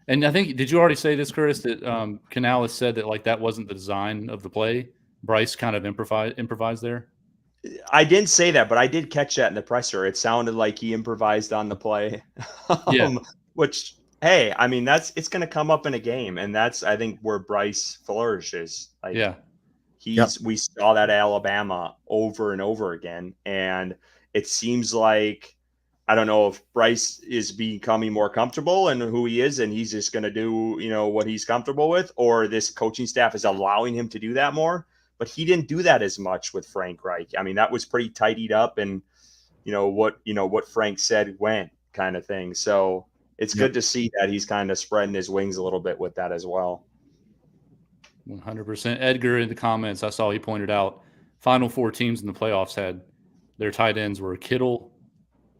and I think, did you already say this, Curtis, that Canales said that like that wasn't the design of the play? Bryce kind of improvised there? I didn't say that, but I did catch that in the presser. It sounded like he improvised on the play. Yeah. Which, hey, I mean, it's going to come up in a game, and that's, I think, where Bryce flourishes. Like, yeah. We saw that at Alabama over and over again, and it seems like, I don't know if Bryce is becoming more comfortable in who he is, and he's just going to do, what he's comfortable with, or this coaching staff is allowing him to do that more. But he didn't do that as much with Frank Reich. I mean, that was pretty tidied up, and what Frank said went kind of thing. So it's good to see that he's kind of spreading his wings a little bit with that as well. 100%. Edgar in the comments, I saw he pointed out final 4 teams in the playoffs had their tight ends were Kittle,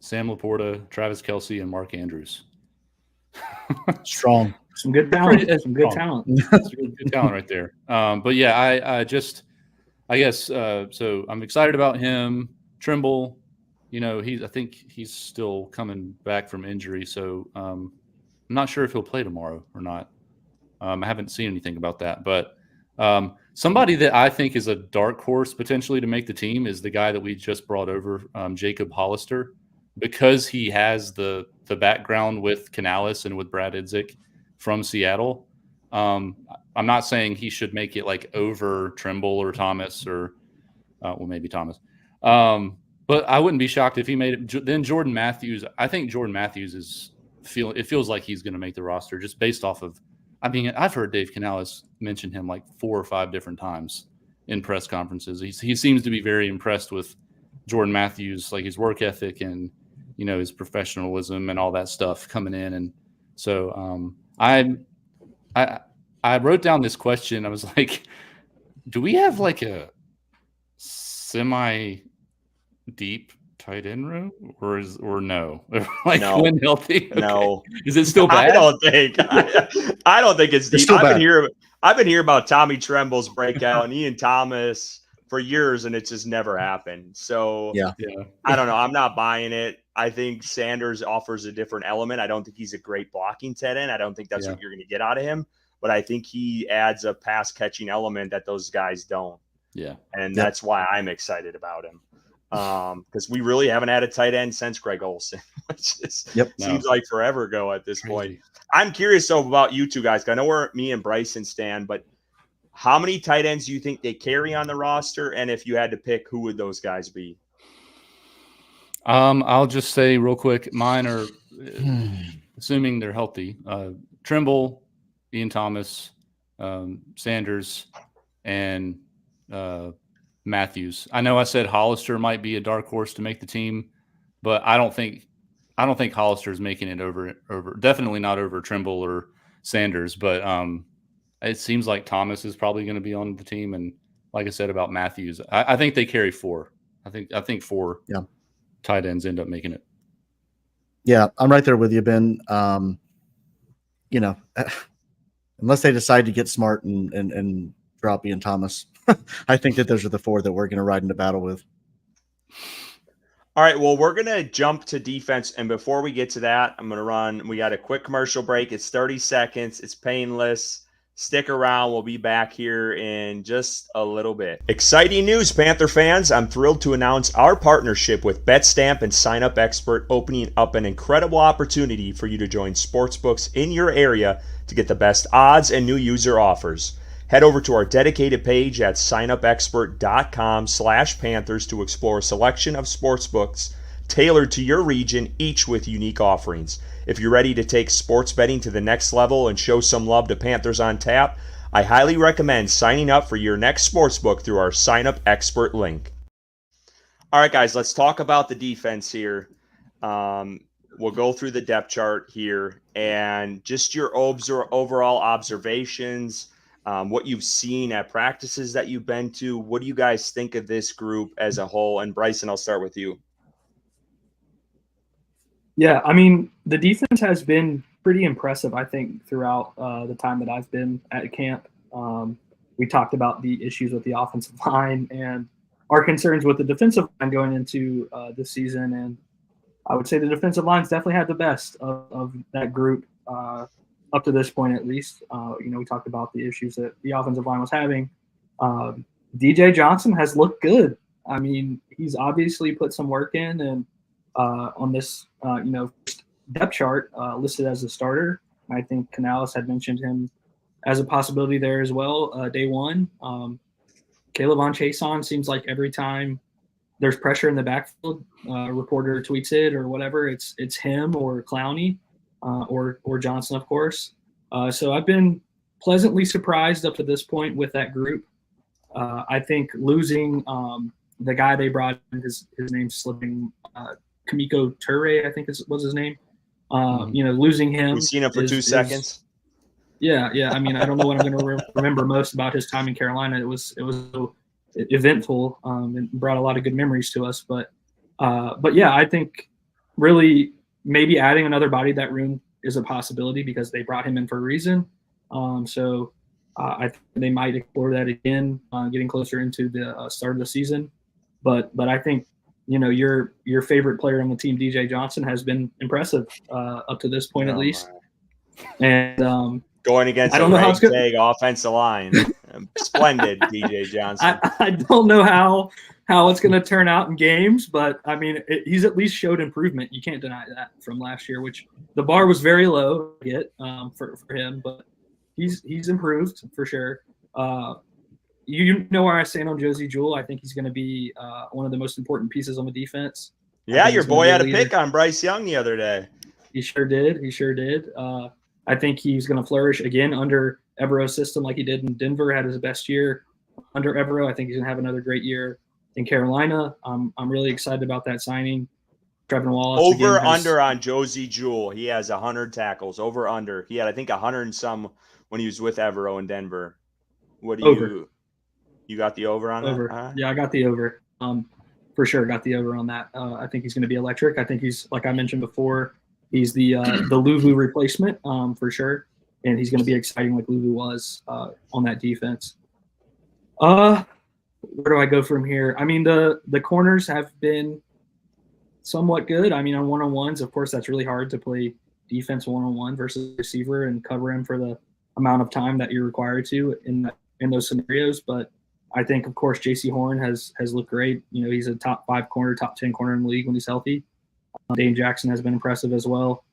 Sam Laporta, Travis Kelce, and Mark Andrews. Strong. Some good talent. Some good talent. That's good talent right there. But yeah, I guess so I'm excited about him. Trimble, I think he's still coming back from injury, so I'm not sure if he'll play tomorrow or not. I haven't seen anything about that, but somebody that I think is a dark horse potentially to make the team is the guy that we just brought over, Jacob Hollister, because he has the background with Canales and with Brad Idzik from Seattle. I'm not saying he should make it like over Trimble or Thomas or maybe Thomas. But I wouldn't be shocked if he made it. Then Jordan Matthews, I think Jordan Matthews it feels like he's going to make the roster just based off of, I mean, I've heard Dave Canales mention him like 4 or 5 different times in press conferences. He seems to be very impressed with Jordan Matthews, like his work ethic and, his professionalism and all that stuff coming in. And so I wrote down this question. I was like, do we have like a semi deep tight end room or no? Like No. when healthy? Okay. No. Is it still bad? I don't think it's deep. I've been hearing about Tommy Tremble's breakout and Ian Thomas for years, and it's just never happened. So yeah. I don't know. I'm not buying it. I think Sanders offers a different element. I don't think he's a great blocking tight end. I don't think that's what you're going to get out of him. But I think he adds a pass catching element that those guys don't. Yeah. And that's why I'm excited about him. because we really haven't had a tight end since Greg Olsen, which seems like forever ago at this point. I'm curious though about you two guys. I know where me and Bryson stand, but how many tight ends do you think they carry on the roster? And if you had to pick, who would those guys be? I'll just say real quick, mine are assuming they're healthy. Trimble, Ian Thomas, Sanders, and Matthews. I know I said Hollister might be a dark horse to make the team, but I don't think Hollister is making it over definitely not over Trimble or Sanders, but it seems like Thomas is probably going to be on the team. And like I said about Matthews, I think they carry 4. I think 4 tight ends end up making it. Yeah, I'm right there with you, Ben. Unless they decide to get smart and drop Ian Thomas, I think that those are the 4 that we're going to ride into battle with. All right, well, we're going to jump to defense. And before we get to that, we got a quick commercial break. It's 30 seconds. It's painless. Stick around. We'll be back here in just a little bit. Exciting news, Panther fans. I'm thrilled to announce our partnership with BetStamp and Sign Up Expert, opening up an incredible opportunity for you to join sportsbooks in your area to get the best odds and new user offers. Head over to our dedicated page at signupexpert.com/Panthers to explore a selection of sportsbooks tailored to your region, each with unique offerings. If you're ready to take sports betting to the next level and show some love to Panthers on Tap, I highly recommend signing up for your next sportsbook through our Sign Up Expert link. All right, guys, let's talk about the defense here. We'll go through the depth chart here and just your overall observations, what you've seen at practices that you've been to. What do you guys think of this group as a whole? And Bryson, I'll start with you. Yeah, I mean, the defense has been pretty impressive, I think, throughout the time that I've been at camp. We talked about the issues with the offensive line and our concerns with the defensive line going into this season. And I would say the defensive line's definitely had the best of that group up to this point, at least. We talked about the issues that the offensive line was having. DJ Johnson has looked good. I mean, he's obviously put some work in, and on this, depth chart listed as a starter. I think Canales had mentioned him as a possibility there as well. Day one, Caleb on Chason seems like every time there's pressure in the backfield, reporter tweets it or whatever, it's him or Clowney or Johnson, of course. So I've been pleasantly surprised up to this point with that group. I think losing the guy they brought in, his name's slipping. Kamiko Ture, I think was his name. Losing him. We've seen him for 2 seconds. Yeah. I mean, I don't know what I'm going to remember most about his time in Carolina. It was so eventful and brought a lot of good memories to us. But yeah, I think really maybe adding another body to that room is a possibility because they brought him in for a reason. So I think they might explore that again, getting closer into the start of the season. But I think, your favorite player on the team, DJ Johnson, has been impressive up to this point, at least. And going against a ragtag offensive line, splendid DJ Johnson. I don't know how it's going to turn out in games, but I mean, he's at least showed improvement. You can't deny that from last year, which the bar was very low to get for him, but he's improved for sure. You know where I stand on Josie Jewell. I think he's going to be one of the most important pieces on the defense. Yeah, your boy had a pick on Bryce Young the other day. He sure did. I think he's going to flourish again under Evero's system like he did in Denver, had his best year under Evero. I think he's going to have another great year in Carolina. I'm really excited about that signing. Trevin Wallace. Under on Josie Jewell. He has 100 tackles. Over under. He had, I think, 100 and some when he was with Evero in Denver. What do you? You got the over on that? Yeah, I got the over. For sure, got the over on that. I think he's going to be electric. I think he's, like I mentioned before, he's the Luvu replacement for sure, and he's going to be exciting like Luvu was on that defense. Where do I go from here? I mean, the corners have been somewhat good. I mean, on one-on-ones, of course, that's really hard to play defense one-on-one versus receiver and cover him for the amount of time that you're required to in those scenarios. But I think, of course, J.C. Horn has looked great. He's a top 5 corner, top 10 corner in the league when he's healthy. Dane Jackson has been impressive as well.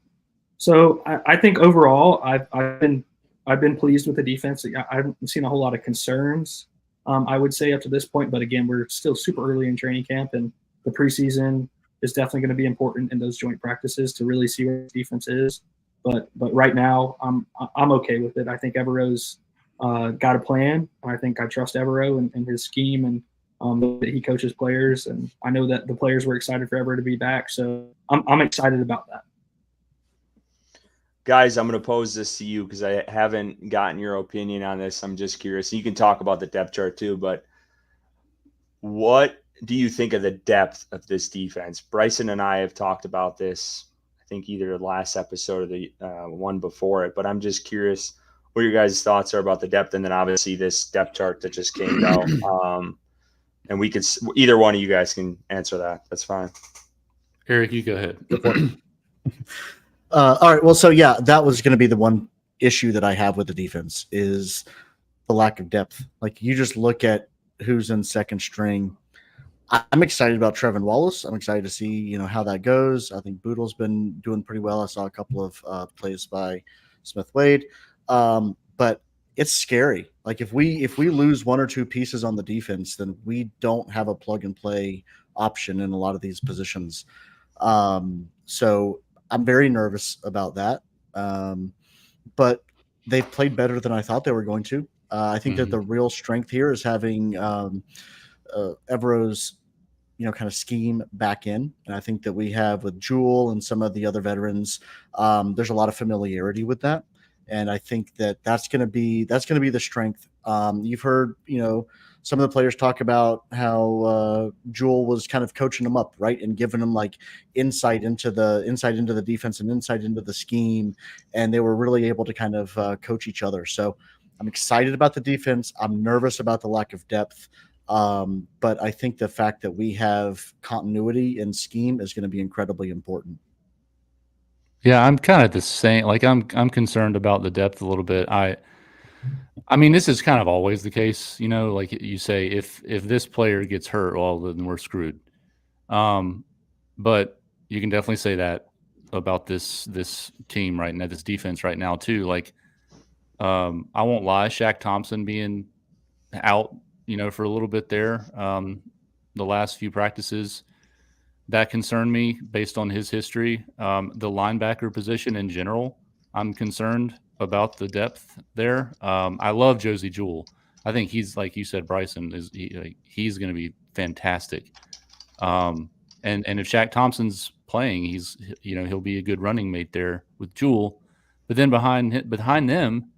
So I think overall, I've been pleased with the defense. I haven't seen a whole lot of concerns, I would say, up to this point. But again, we're still super early in training camp, and the preseason is definitely going to be important in those joint practices to really see where the defense is. But right now, I'm okay with it. I think Evero's got a plan. I think I trust Evero and his scheme and that he coaches players. And I know that the players were excited for Evero to be back. So I'm excited about that. Guys, I'm going to pose this to you because I haven't gotten your opinion on this. I'm just curious. You can talk about the depth chart too, but what do you think of the depth of this defense? Bryson and I have talked about this, I think either the last episode or the one before it, but I'm just curious what your guys' thoughts are about the depth, and then obviously this depth chart that just came out. And we could, either one of you guys can answer that. That's fine. Eric, you go ahead. All right. Well, so yeah, that was going to be the one issue that I have with the defense is the lack of depth. Like, you just look at who's in second string. I'm excited about Trevin Wallace. I'm excited to see, how that goes. I think Boodle's been doing pretty well. I saw a couple of plays by Smith Wade. But it's scary. Like, if we lose one or two pieces on the defense, then we don't have a plug and play option in a lot of these positions. So I'm very nervous about that. But they've played better than I thought they were going to. I think that the real strength here is having Evero's, kind of scheme back in. And I think that we have with Jewel and some of the other veterans, there's a lot of familiarity with that. And I think that that's going to be the strength. You've heard, some of the players talk about how Jewel was kind of coaching them up, right, and giving them like insight into the defense and insight into the scheme, and they were really able to kind of coach each other. So I'm excited about the defense. I'm nervous about the lack of depth, but I think the fact that we have continuity and scheme is going to be incredibly important. Yeah, I'm kind of the same. Like, I'm concerned about the depth a little bit. I mean, this is kind of always the case, like you say, if this player gets hurt, well, then we're screwed. But you can definitely say that about this team right now, this defense right now too. Like, I won't lie, Shaq Thompson being out, for a little bit there, the last few practices, that concerned me based on his history. The linebacker position in general, I'm concerned about the depth there. I love Josie Jewell. I think he's, like you said, Bryson, he's going to be fantastic. And if Shaq Thompson's playing, he'll be a good running mate there with Jewell. But then behind them,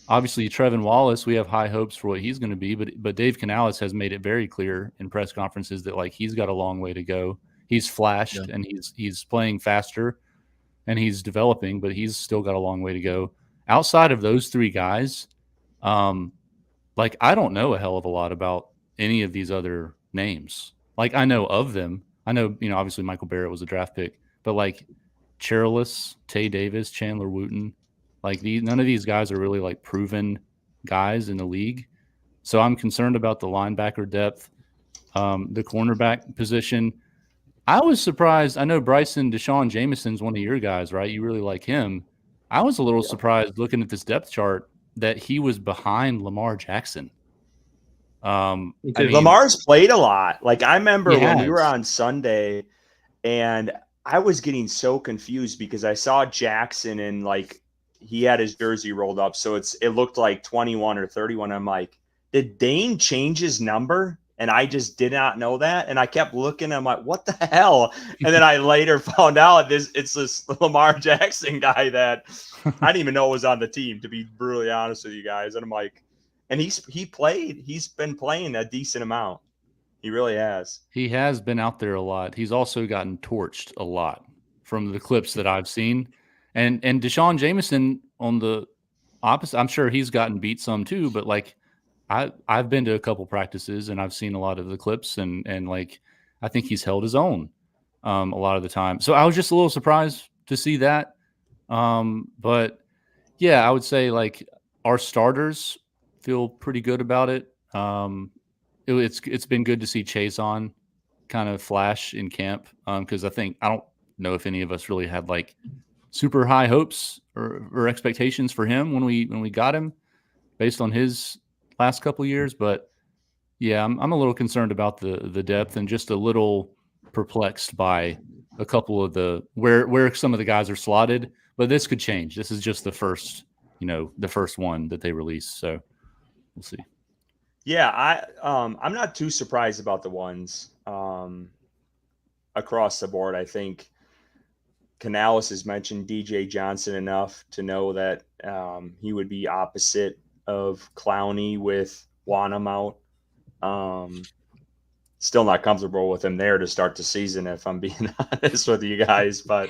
obviously Trevin Wallace, we have high hopes for what he's going to be. But Dave Canales has made it very clear in press conferences that like he's got a long way to go. He's flashed and he's playing faster and he's developing, but he's still got a long way to go. Outside of those three guys, like I don't know a hell of a lot about any of these other names. Like I know of them. I know, obviously Michael Barrett was a draft pick, but like Cherilus, Tay Davis, Chandler Wooten, like none of these guys are really like proven guys in the league. So I'm concerned about the linebacker depth, the cornerback position. I was surprised. I know Bryson, Deshaun Jameson's one of your guys, right? You really like him. I was a little surprised looking at this depth chart that he was behind Lamar Jackson. Lamar's played a lot. Like I remember when we were on Sunday and I was getting so confused because I saw Jackson and like he had his jersey rolled up. So it looked like 21 or 31. I'm like, did Dane change his number? And I just did not know that. And I kept looking. I'm like, what the hell? And then I later found out it's this Lamar Jackson guy that I didn't even know was on the team, to be brutally honest with you guys. And I'm like, and he's been playing a decent amount. He really has. He has been out there a lot. He's also gotten torched a lot from the clips that I've seen. And Deshaun Jameson on the opposite, I'm sure he's gotten beat some too, but like, I've been to a couple practices and I've seen a lot of the clips and like I think he's held his own a lot of the time. So I was just a little surprised to see that. But yeah, I would say like our starters feel pretty good about it. it's been good to see Chase on kind of flash in camp, because I don't know if any of us really had like super high hopes or expectations for him when we got him based on his last couple of years. But yeah, I'm a little concerned about the depth and just a little perplexed by a couple of where some of the guys are slotted. But this could change. This is just the first one that they released, so we'll see. Yeah, I'm not too surprised about the ones across the board. I think Canales has mentioned DJ Johnson enough to know that he would be opposite of Clowney with Wanham out. Still not comfortable with him there to start the season, if I'm being honest with you guys. But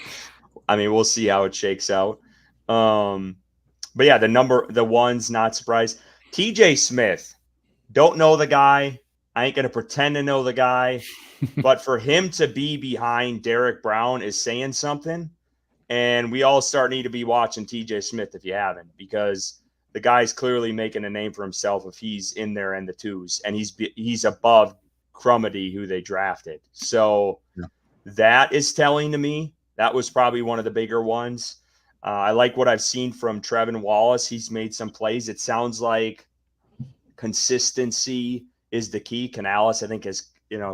I mean, we'll see how it shakes out. But yeah, the ones, not surprised. TJ Smith, don't know the guy. I ain't gonna pretend to know the guy. But for him to be behind Derek Brown is saying something. And we all need to be watching TJ Smith if you haven't, because the guy's clearly making a name for himself if he's in there in the twos, and he's above Crumedy, who they drafted. So That is telling to me. That was probably one of the bigger ones. I like what I've seen from Trevin Wallace. He's made some plays. It sounds like consistency is the key. Canales, I think, has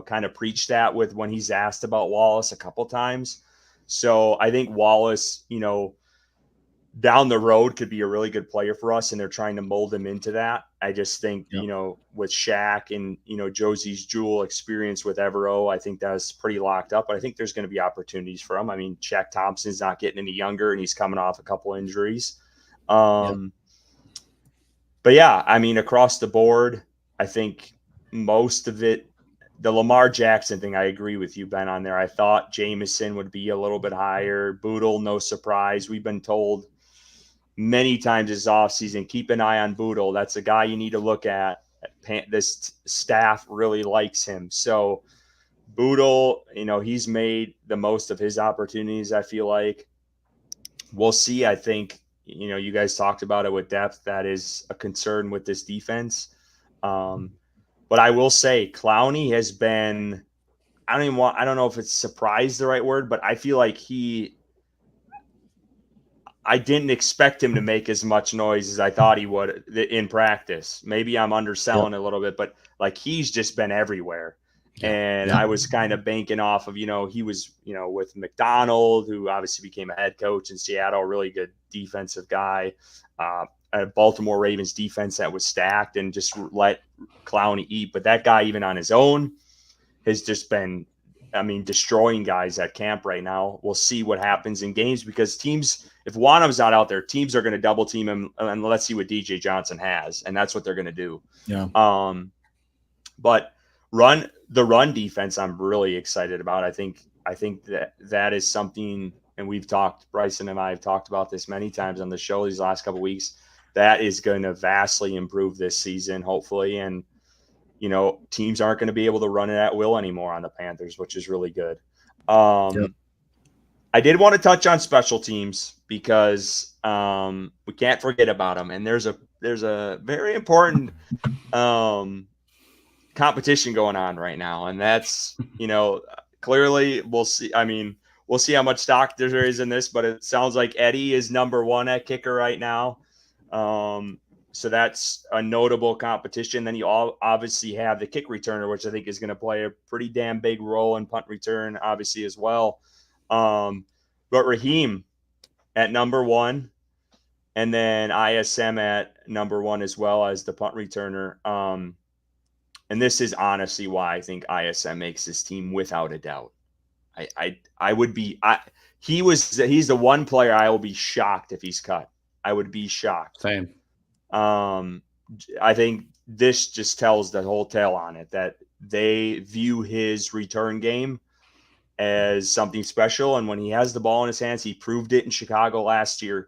kind of preached that with when he's asked about Wallace a couple times. So I think Wallace, down the road could be a really good player for us, and they're trying to mold him into that. I just think, with Shaq and, Josie's Jewel experience with Evero, I think that's pretty locked up. But I think there's going to be opportunities for him. I mean, Shaq Thompson's not getting any younger, and he's coming off a couple injuries. But yeah, I mean, across the board, I think most of it, the Lamar Jackson thing, I agree with you, Ben, on there. I thought Jameson would be a little bit higher. Boodle, no surprise. We've been told many times this offseason, keep an eye on Boodle. That's a guy you need to look at. This staff really likes him. So Boodle, he's made the most of his opportunities, I feel like. We'll see. I think, you guys talked about it with depth. That is a concern with this defense. But I will say Clowney has been, I don't know if it's surprised the right word, but I feel like I didn't expect him to make as much noise as I thought he would in practice. Maybe I'm underselling a little bit, but like he's just been everywhere. And I was kind of banking off of, he was, with McDonald, who obviously became a head coach in Seattle, a really good defensive guy. A Baltimore Ravens defense that was stacked and just let Clowney eat. But that guy, even on his own, has just been, destroying guys at camp right now. We'll see what happens in games, because teams, if Wanham's not out there, teams are going to double team him, and let's see what DJ Johnson has, and that's what they're going to do. Yeah. But the run defense, I'm really excited about. I think that is something, and Bryson and I have talked about this many times on the show these last couple of weeks. That is going to vastly improve this season, hopefully. And, teams aren't going to be able to run it at will anymore on the Panthers, which is really good. I did want to touch on special teams because we can't forget about them. And there's a very important competition going on right now. And that's, clearly we'll see. We'll see how much stock there is in this, but it sounds like Eddie is number one at kicker right now. So that's a notable competition. Then you obviously have the kick returner, which I think is going to play a pretty damn big role in punt return, obviously, as well. But Raheem at number one, and then ISM at number one as well as the punt returner. And this is honestly why I think ISM makes this team without a doubt. He's the one player I will be shocked if he's cut. I would be shocked. Same. I think this just tells the whole tale on it, that they view his return game as something special. And when he has the ball in his hands, he proved it in Chicago last year.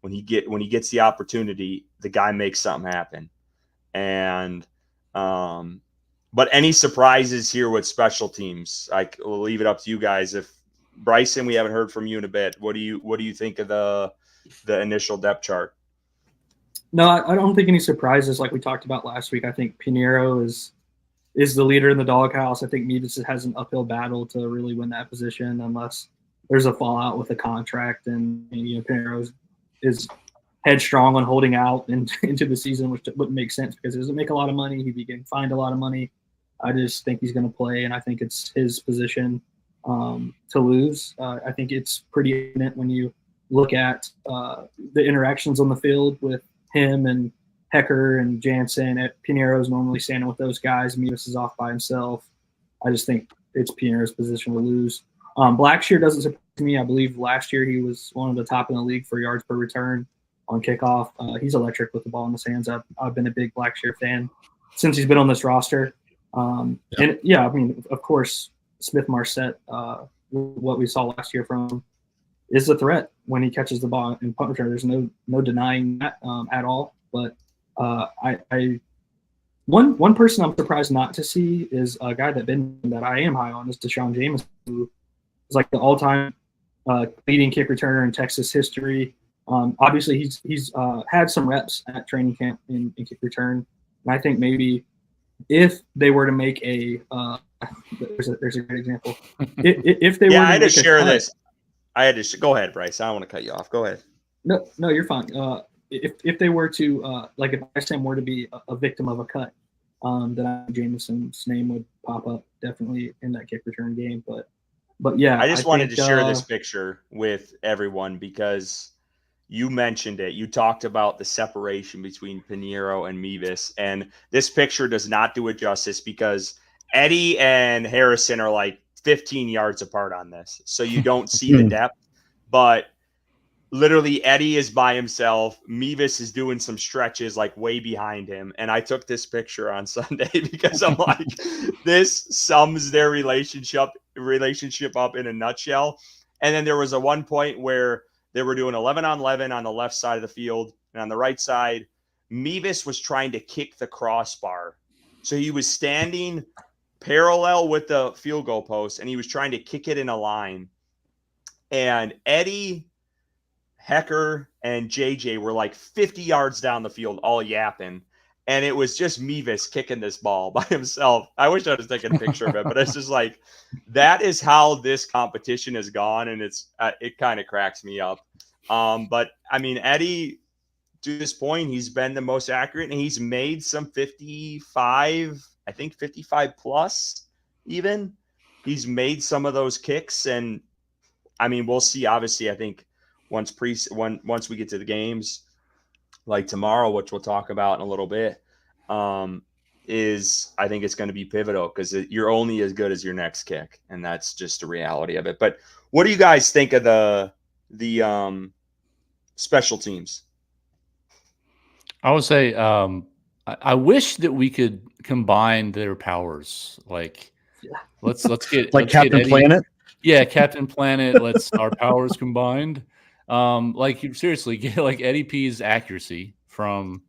When he gets the opportunity, the guy makes something happen. And, but any surprises here with special teams? We'll leave it up to you guys. If Bryson, we haven't heard from you in a bit. What do you think of the initial depth chart? No, I don't think any surprises like we talked about last week. I think Pinheiro is is the leader in the doghouse. I think Mevis has an uphill battle to really win that position unless there's a fallout with a contract, and Pinheiro is headstrong on holding out into the season, which wouldn't make sense because he doesn't make a lot of money. He'd be getting fined a lot of money. I just think he's going to play, and I think it's his position to lose. I think it's pretty evident when you look at the interactions on the field with him and Hecker and Jansen. Pinheiro's normally standing with those guys. Mevis is off by himself. I just think it's Pinheiro's position to lose. Blackshear doesn't surprise me. I believe last year he was one of the top in the league for yards per return on kickoff. He's electric with the ball in his hands. I've been a big Blackshear fan since he's been on this roster. And yeah, I mean, of course, Smith Marset, what we saw last year from him, is a threat when he catches the ball in punt return. There's no denying that at all. But one person I'm surprised not to see is a guy that I am high on is Deshaun Jameson, who is like the all-time leading kick returner in Texas history. Obviously, he's had some reps at training camp in kick return, and I think maybe if they were to make a there's a great example. If they were to I had to make share this. I had to go ahead, Bryce. I don't want to cut you off. Go ahead. No, you're fine. If they were to like if ISM were to be a victim of a cut, then Jameson's name would pop up definitely in that kick return game. But yeah, I just wanted to share this picture with everyone because you mentioned it. You talked about the separation between Pinheiro and Mevis, and this picture does not do it justice because Eddie and Harrison are like 15 yards apart on this. So you don't see the depth, but literally Eddie is by himself. Mevis is doing some stretches like way behind him. And I took this picture on Sunday because I'm like, this sums their relationship up in a nutshell. And then there was a one point where they were doing 11 on 11 on the left side of the field, and on the right side, Mevis was trying to kick the crossbar. So he was standing parallel with the field goal post, and he was trying to kick it in a line. And Eddie, Hecker, and JJ were like 50 yards down the field, all yapping. And it was just Mevis kicking this ball by himself. I wish I was taking a picture of it, but it's just like, that is how this competition has gone. And it kind of cracks me up. But I mean, Eddie, to this point, he's been the most accurate, and he's made some 55 plus even. He's made some of those kicks. And I mean, we'll see, obviously, I think once we get to the games, like tomorrow, which we'll talk about in a little bit, I think it's going to be pivotal because you're only as good as your next kick, and that's just the reality of it. But what do you guys think of the special teams? I would say I wish that we could combine their powers. Like, let's get like Captain Planet. Yeah, Captain Planet. Our powers combined. Like seriously, get like Eddie P's accuracy from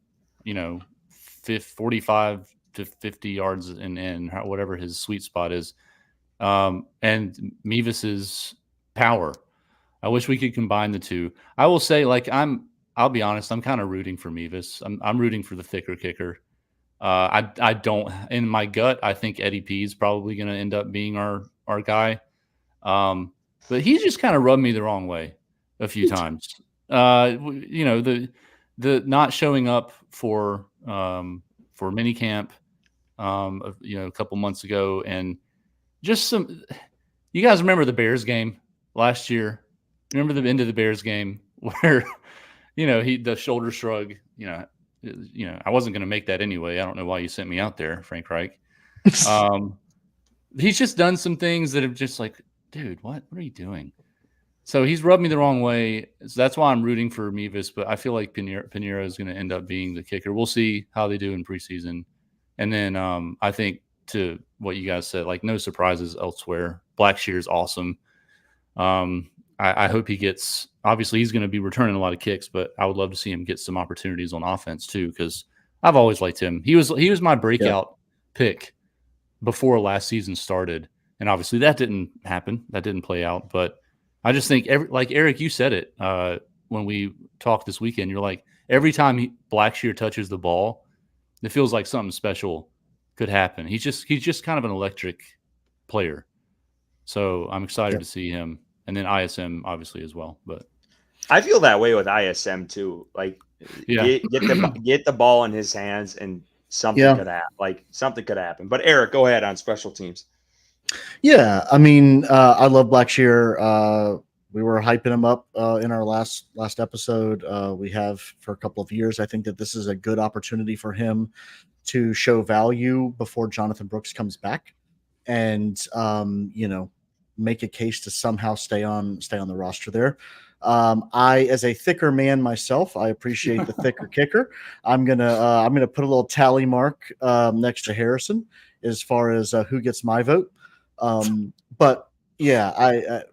45 to 50 yards and whatever his sweet spot is, and Mevis's power. I wish we could combine the two. I will say, like, I'll be honest, I'm kind of rooting for Mevis. I'm rooting for the thicker kicker. I don't, in my gut, I think Eddie P is probably going to end up being our guy. But he's just kind of rubbed me the wrong way a few times. The not showing up for mini camp, a couple months ago, and just you guys remember the Bears game last year? Remember the end of the Bears game where, the shoulder shrug, I wasn't going to make that anyway. I don't know why you sent me out there, Frank Reich. He's just done some things that have just like, dude, what are you doing? So he's rubbed me the wrong way. So that's why I'm rooting for Mevis, but I feel like Pinheiro is going to end up being the kicker. We'll see how they do in preseason. And then I think to what you guys said, like no surprises elsewhere. Blackshear is awesome. I hope he gets – obviously he's going to be returning a lot of kicks, but I would love to see him get some opportunities on offense too because I've always liked him. He was my breakout pick before last season started, and obviously that didn't happen. That didn't play out, but I just think like Eric, you said it when we talked this weekend. You're like, every time Blackshear touches the ball, it feels like something special could happen. He's just kind of an electric player. So I'm excited to see him, and then ISM obviously as well. But I feel that way with ISM too. Like, yeah, get the ball in his hands, and something could happen. Like, something could happen. But Eric, go ahead on special teams. Yeah, I mean, I love Blackshear. We were hyping him up in our last episode. We have for a couple of years. I think that this is a good opportunity for him to show value before Jonathan Brooks comes back, and make a case to somehow stay on the roster there. I, as a thicker man myself, I appreciate the thicker kicker. I'm gonna put a little tally mark next to Harrison as far as who gets my vote. But yeah, I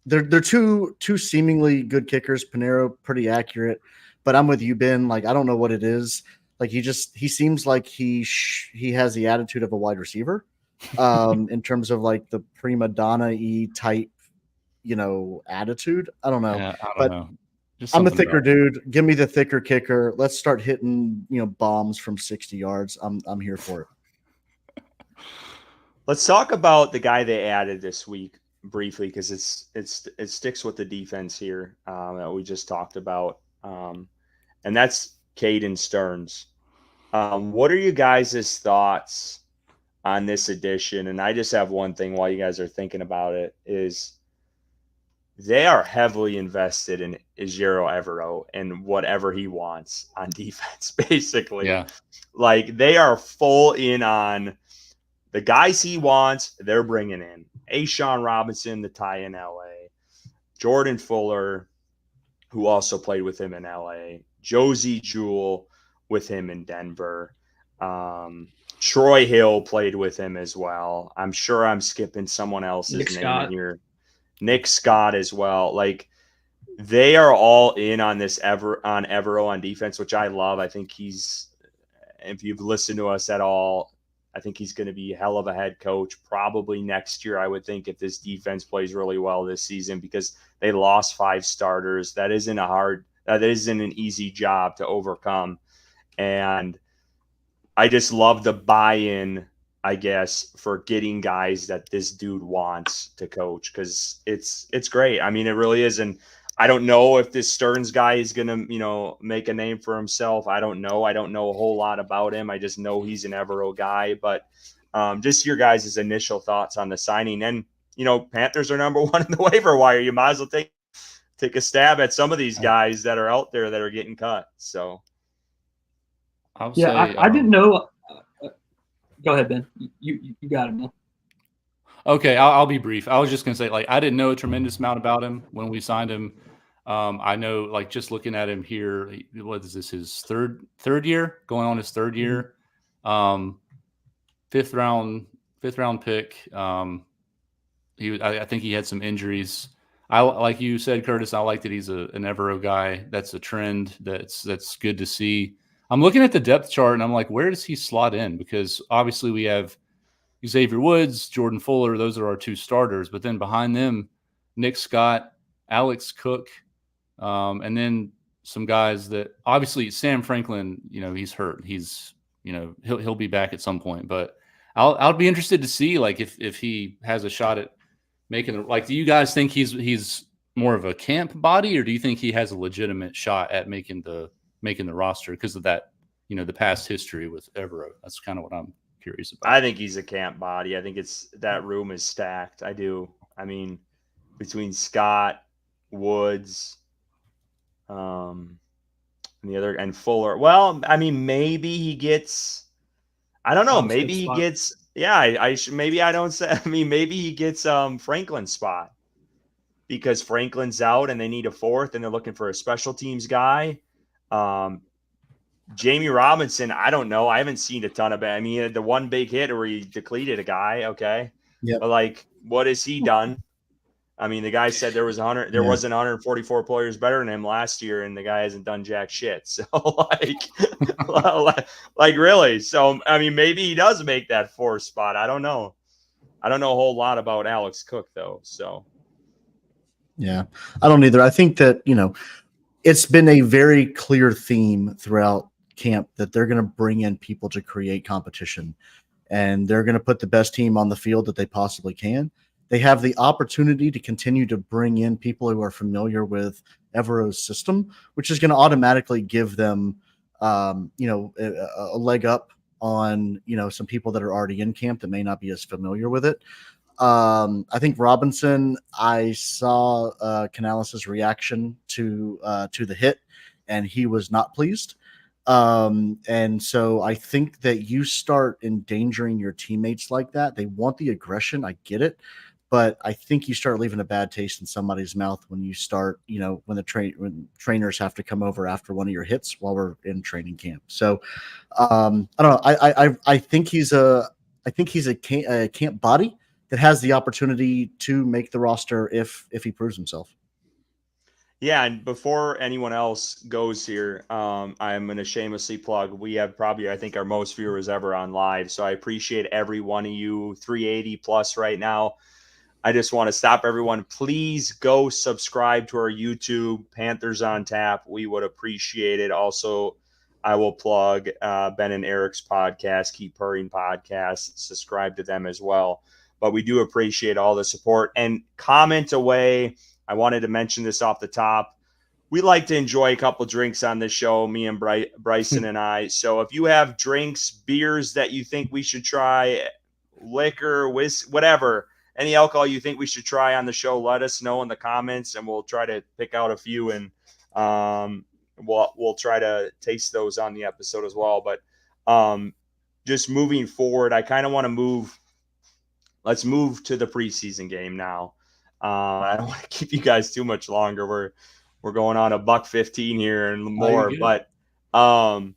they're two seemingly good kickers. Pinero pretty accurate, but I'm with you, Ben. Like, I don't know what it is. Like, he seems like he has the attitude of a wide receiver, in terms of like the prima donna-y type, attitude. I don't know. yeah, I don't but know. I'm a thicker dude. Give me the thicker kicker. Let's start hitting, bombs from 60 yards. I'm here for it. Let's talk about the guy they added this week briefly, because it sticks with the defense here that we just talked about, and that's Caden Stearns. What are you guys' thoughts on this addition? And I just have one thing while you guys are thinking about it, is they are heavily invested in Ejiro Evero and whatever he wants on defense, basically. Yeah. Like, they are full in on the guys he wants, they're bringing in. Ashawn Robinson, the tie in LA. Jordan Fuller, who also played with him in LA. Josie Jewell with him in Denver. Troy Hill played with him as well. I'm sure I'm skipping someone else's name here. Nick Scott as well. Like, they are all in on this Evero on defense, which I love. I think if you've listened to us at all, I think he's going to be a hell of a head coach probably next year, I would think, if this defense plays really well this season, because they lost 5 starters. That isn't an easy job to overcome. And I just love the buy-in, I guess, for getting guys that this dude wants to coach, because it's great. I mean, it really is. And I don't know if this Stearns guy is going to, make a name for himself. I don't know. I don't know a whole lot about him. I just know he's an Evero guy. But just your guys' initial thoughts on the signing. And, Panthers are number 1 in the waiver wire. You might as well take a stab at some of these guys that are out there that are getting cut. So, I didn't know. Go ahead, Ben. You got it, man. Okay, I'll be brief. I was just going to say, like, I didn't know a tremendous amount about him when we signed him. I know, like, just looking at him here, what is this, his third year? Going on his third year. Fifth round pick. I think he had some injuries. Like you said, Curtis, I like that he's an Evero guy. That's a trend. That's good to see. I'm looking at the depth chart, and I'm like, where does he slot in? Because obviously we have Xavier Woods, Jordan Fuller, those are our 2 starters. But then behind them, Nick Scott, Alex Cook, and then some guys that obviously Sam Franklin, he's hurt. He's, he'll be back at some point. But I'll be interested to see, like, if he has a shot at making, like, do you guys think he's more of a camp body, or do you think he has a legitimate shot at making the roster because of that, the past history with Evero? That's kind of what I'm curious about. I think he's a camp body. I think that room is stacked. I do. I mean, between Scott, Woods, and Fuller. Well, I mean, maybe he gets. I don't know. Maybe he gets. Yeah, maybe I don't say. I mean, maybe he gets Franklin's spot, because Franklin's out and they need a 4th, and they're looking for a special teams guy. Jamie Robinson, I don't know. I haven't seen a ton of it. I mean, he had the one big hit where he depleted a guy. Okay. Yeah. But, like, what has he done? I mean, the guy said there wasn't 144 players better than him last year, and the guy hasn't done jack shit. So, like really. So, I mean, maybe he does make that 4th spot. I don't know. I don't know a whole lot about Alex Cook, though. So, yeah, I don't either. I think that, it's been a very clear theme throughout camp that they're going to bring in people to create competition, and they're going to put the best team on the field that they possibly can. They have the opportunity to continue to bring in people who are familiar with Evero's system, which is going to automatically give them, a leg up on, some people that are already in camp that may not be as familiar with it. I think Robinson, I saw Canales' reaction to the hit, and he was not pleased. And so I think that you start endangering your teammates like that. They want the aggression. I get it. But I think you start leaving a bad taste in somebody's mouth when you start, when trainers have to come over after one of your hits while we're in training camp. So I don't know. I think he's a camp body that has the opportunity to make the roster if he proves himself. Yeah, and before anyone else goes here, I'm going to shamelessly plug. We have probably, I think, our most viewers ever on live. So I appreciate every one of you, 380 plus right now. I just want to stop everyone. Please go subscribe to our YouTube, Panthers on Tap. We would appreciate it. Also, I will plug Ben and Eric's podcast, Keep Purring podcast. Subscribe to them as well. But we do appreciate all the support. And comment away. I wanted to mention this off the top. We like to enjoy a couple drinks on this show, me and Bryson and I. So if you have drinks, beers that you think we should try, liquor, whiskey, whatever, any alcohol you think we should try on the show, let us know in the comments, and we'll try to pick out a few, and we'll try to taste those on the episode as well. But just moving forward, I kind of want to let's move to the preseason game now. I don't want to keep you guys too much longer. We're going on $1:15 here and more, but I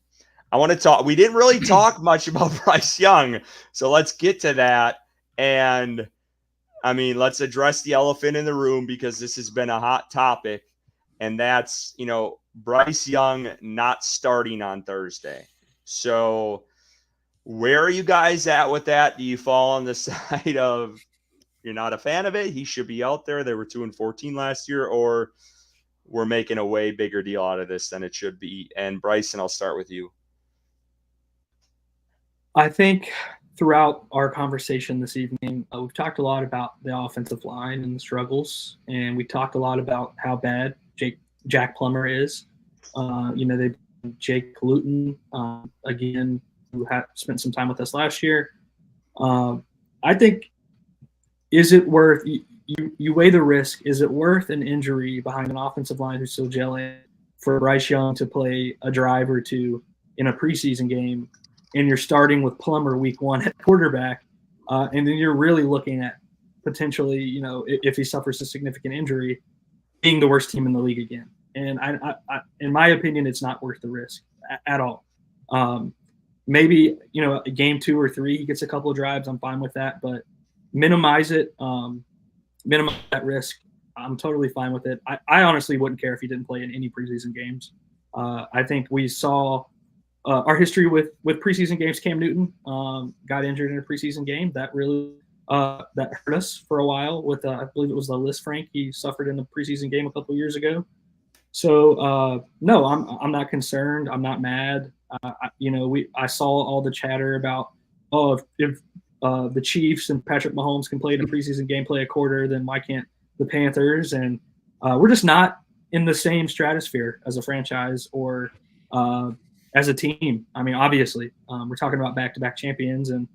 want to talk. We didn't really talk much about Bryce Young, so let's get to that. And I mean, let's address the elephant in the room, because this has been a hot topic, and that's, Bryce Young not starting on Thursday. So where are you guys at with that? Do you fall on the side of you're not a fan of it, he should be out there, they were 2-14 last year, or we're making a way bigger deal out of this than it should be? And Bryson, I'll start with you. I think throughout our conversation this evening, we've talked a lot about the offensive line and the struggles, and we talked a lot about how bad Jack Plummer is. They Jake Luton, again, who had spent some time with us last year. I think, is it worth you weigh the risk? Is it worth an injury behind an offensive line who's still gelling for Bryce Young to play a drive or two in a preseason game, and you're starting with Plummer week 1 at quarterback, and then you're really looking at potentially, if he suffers a significant injury, being the worst team in the league again? And I in my opinion, it's not worth the risk at all. Maybe, game 2 or 3, he gets a couple of drives, I'm fine with that, but minimize it, minimize that risk. I'm totally fine with it. I honestly wouldn't care if he didn't play in any preseason games. I think we saw our history with preseason games. Cam Newton got injured in a preseason game. That really that hurt us for a while with, I believe it was the Liz Frank. He suffered in the preseason game a couple of years ago. So, no, I'm not concerned. I'm not mad. I saw all the chatter about, if the Chiefs and Patrick Mahomes can play in a preseason game, play a quarter, then why can't the Panthers? And we're just not in the same stratosphere as a franchise or as a team. I mean, obviously, we're talking about back-to-back champions, and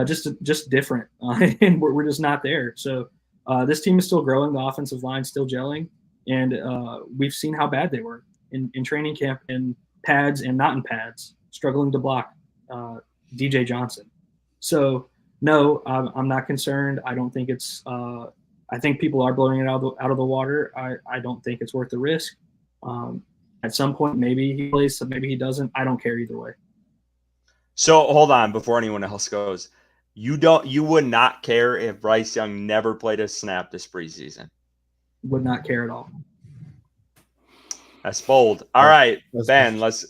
just different, and we're just not there. So this team is still growing. The offensive line still gelling, and we've seen how bad they were in training camp, in pads and not in pads, struggling to block DJ Johnson. So no, I'm not concerned. I don't think it's I think people are blowing it out of the water. I don't think it's worth the risk. At some point, maybe he plays, maybe he doesn't. I don't care either way. So hold on, before anyone else goes, you would not care if Bryce Young never played a snap this preseason? Would not care at all. That's bold. All right, Ben, let's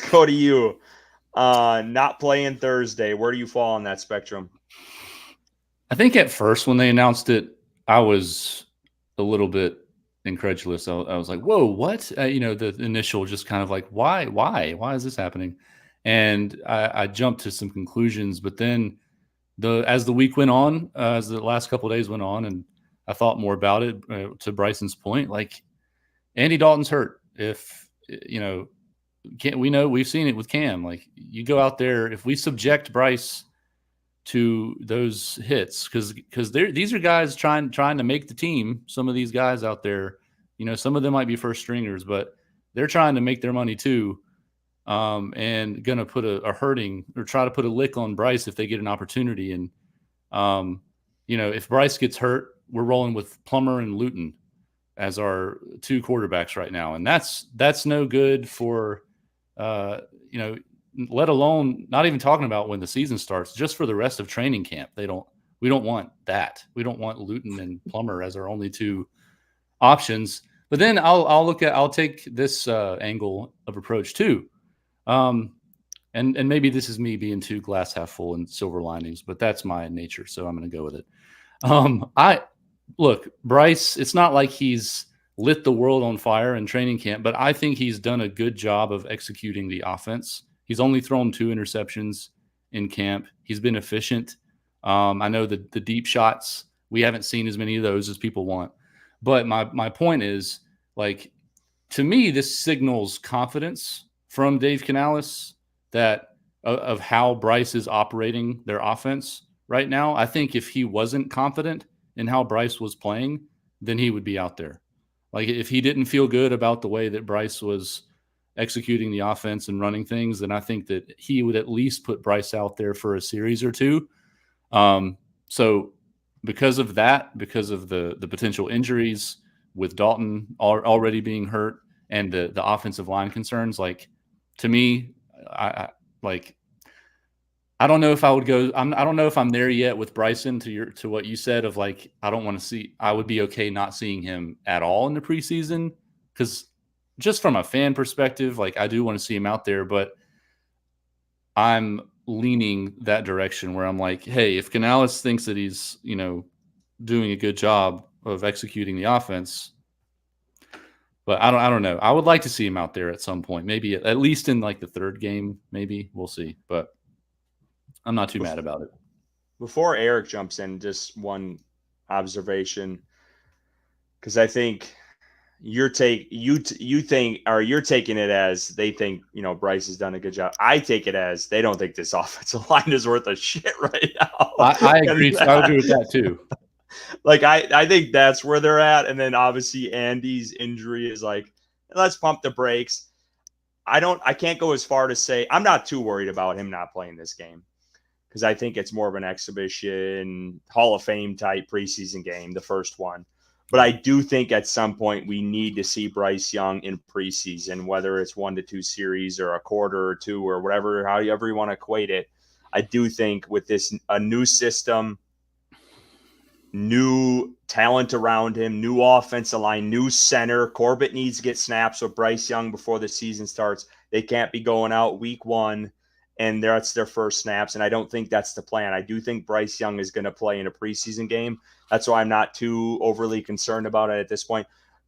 go to you. Not playing Thursday. Where do you fall on that spectrum? I think at first when they announced it, I was a little bit incredulous. I was like, whoa, what? The initial just kind of like, why is this happening? And I jumped to some conclusions, but then as the week went on, as the last couple of days went on, and I thought more about it, to Bryson's point, like Andy Dalton's hurt. If we know, we've seen it with Cam. Like, you go out there, if we subject Bryce to those hits, because these are guys trying to make the team. Some of these guys out there, some of them might be first stringers, but they're trying to make their money too. And gonna put a hurting or try to put a lick on Bryce if they get an opportunity. And if Bryce gets hurt, we're rolling with Plummer and Luton as our two quarterbacks right now, and that's no good for let alone, not even talking about when the season starts, just for the rest of training camp. We don't want that. We don't want Luton and Plummer as our only two options. But then I'll take this angle of approach too. And maybe this is me being too glass half full and silver linings, but that's my nature, so I'm going to go with it. Look, Bryce, it's not like he's lit the world on fire in training camp, but I think he's done a good job of executing the offense. He's only thrown 2 interceptions in camp. He's been efficient. I know the deep shots, we haven't seen as many of those as people want. But my point is, like, to me, this signals confidence from Dave Canales that of how Bryce is operating their offense right now. I think if he wasn't confident in how Bryce was playing, then he would be out there. Like, if he didn't feel good about the way that Bryce was executing the offense and running things, then I think that he would at least put Bryce out there for a series or two. So because of that, because of the potential injuries with Dalton already being hurt and the offensive line concerns, like, to me, I don't know if I would go. I don't know if I'm there yet with Bryson, to what you said of, like, I would be okay not seeing him at all in the preseason, because just from a fan perspective, like, I do want to see him out there, but I'm leaning that direction where I'm like, hey, if Canales thinks that he's, doing a good job of executing the offense, but I don't know. I would like to see him out there at some point, maybe at least in, like, the third game, maybe. We'll see, but I'm not too mad about it. Before Eric jumps in, just one observation, because I think you're taking it as they think, Bryce has done a good job. I take it as they don't think this offensive line is worth a shit right now. I agree. I agree with that too. Like, I think that's where they're at. And then obviously Andy's injury is like, let's pump the brakes. I can't go as far to say I'm not too worried about him not playing this game, because I think it's more of an exhibition, Hall of Fame type preseason game, the first one. But I do think at some point we need to see Bryce Young in preseason, whether it's 1 to 2 series or a quarter or two or whatever, however you want to equate it. I do think with this, a new system, new talent around him, new offensive line, new center. Corbett needs to get snaps with Bryce Young before the season starts. They can't be going out week 1 and that's their first snaps. And I don't think that's the plan. I do think Bryce Young is going to play in a preseason game. That's why I'm not too overly concerned about it at this point.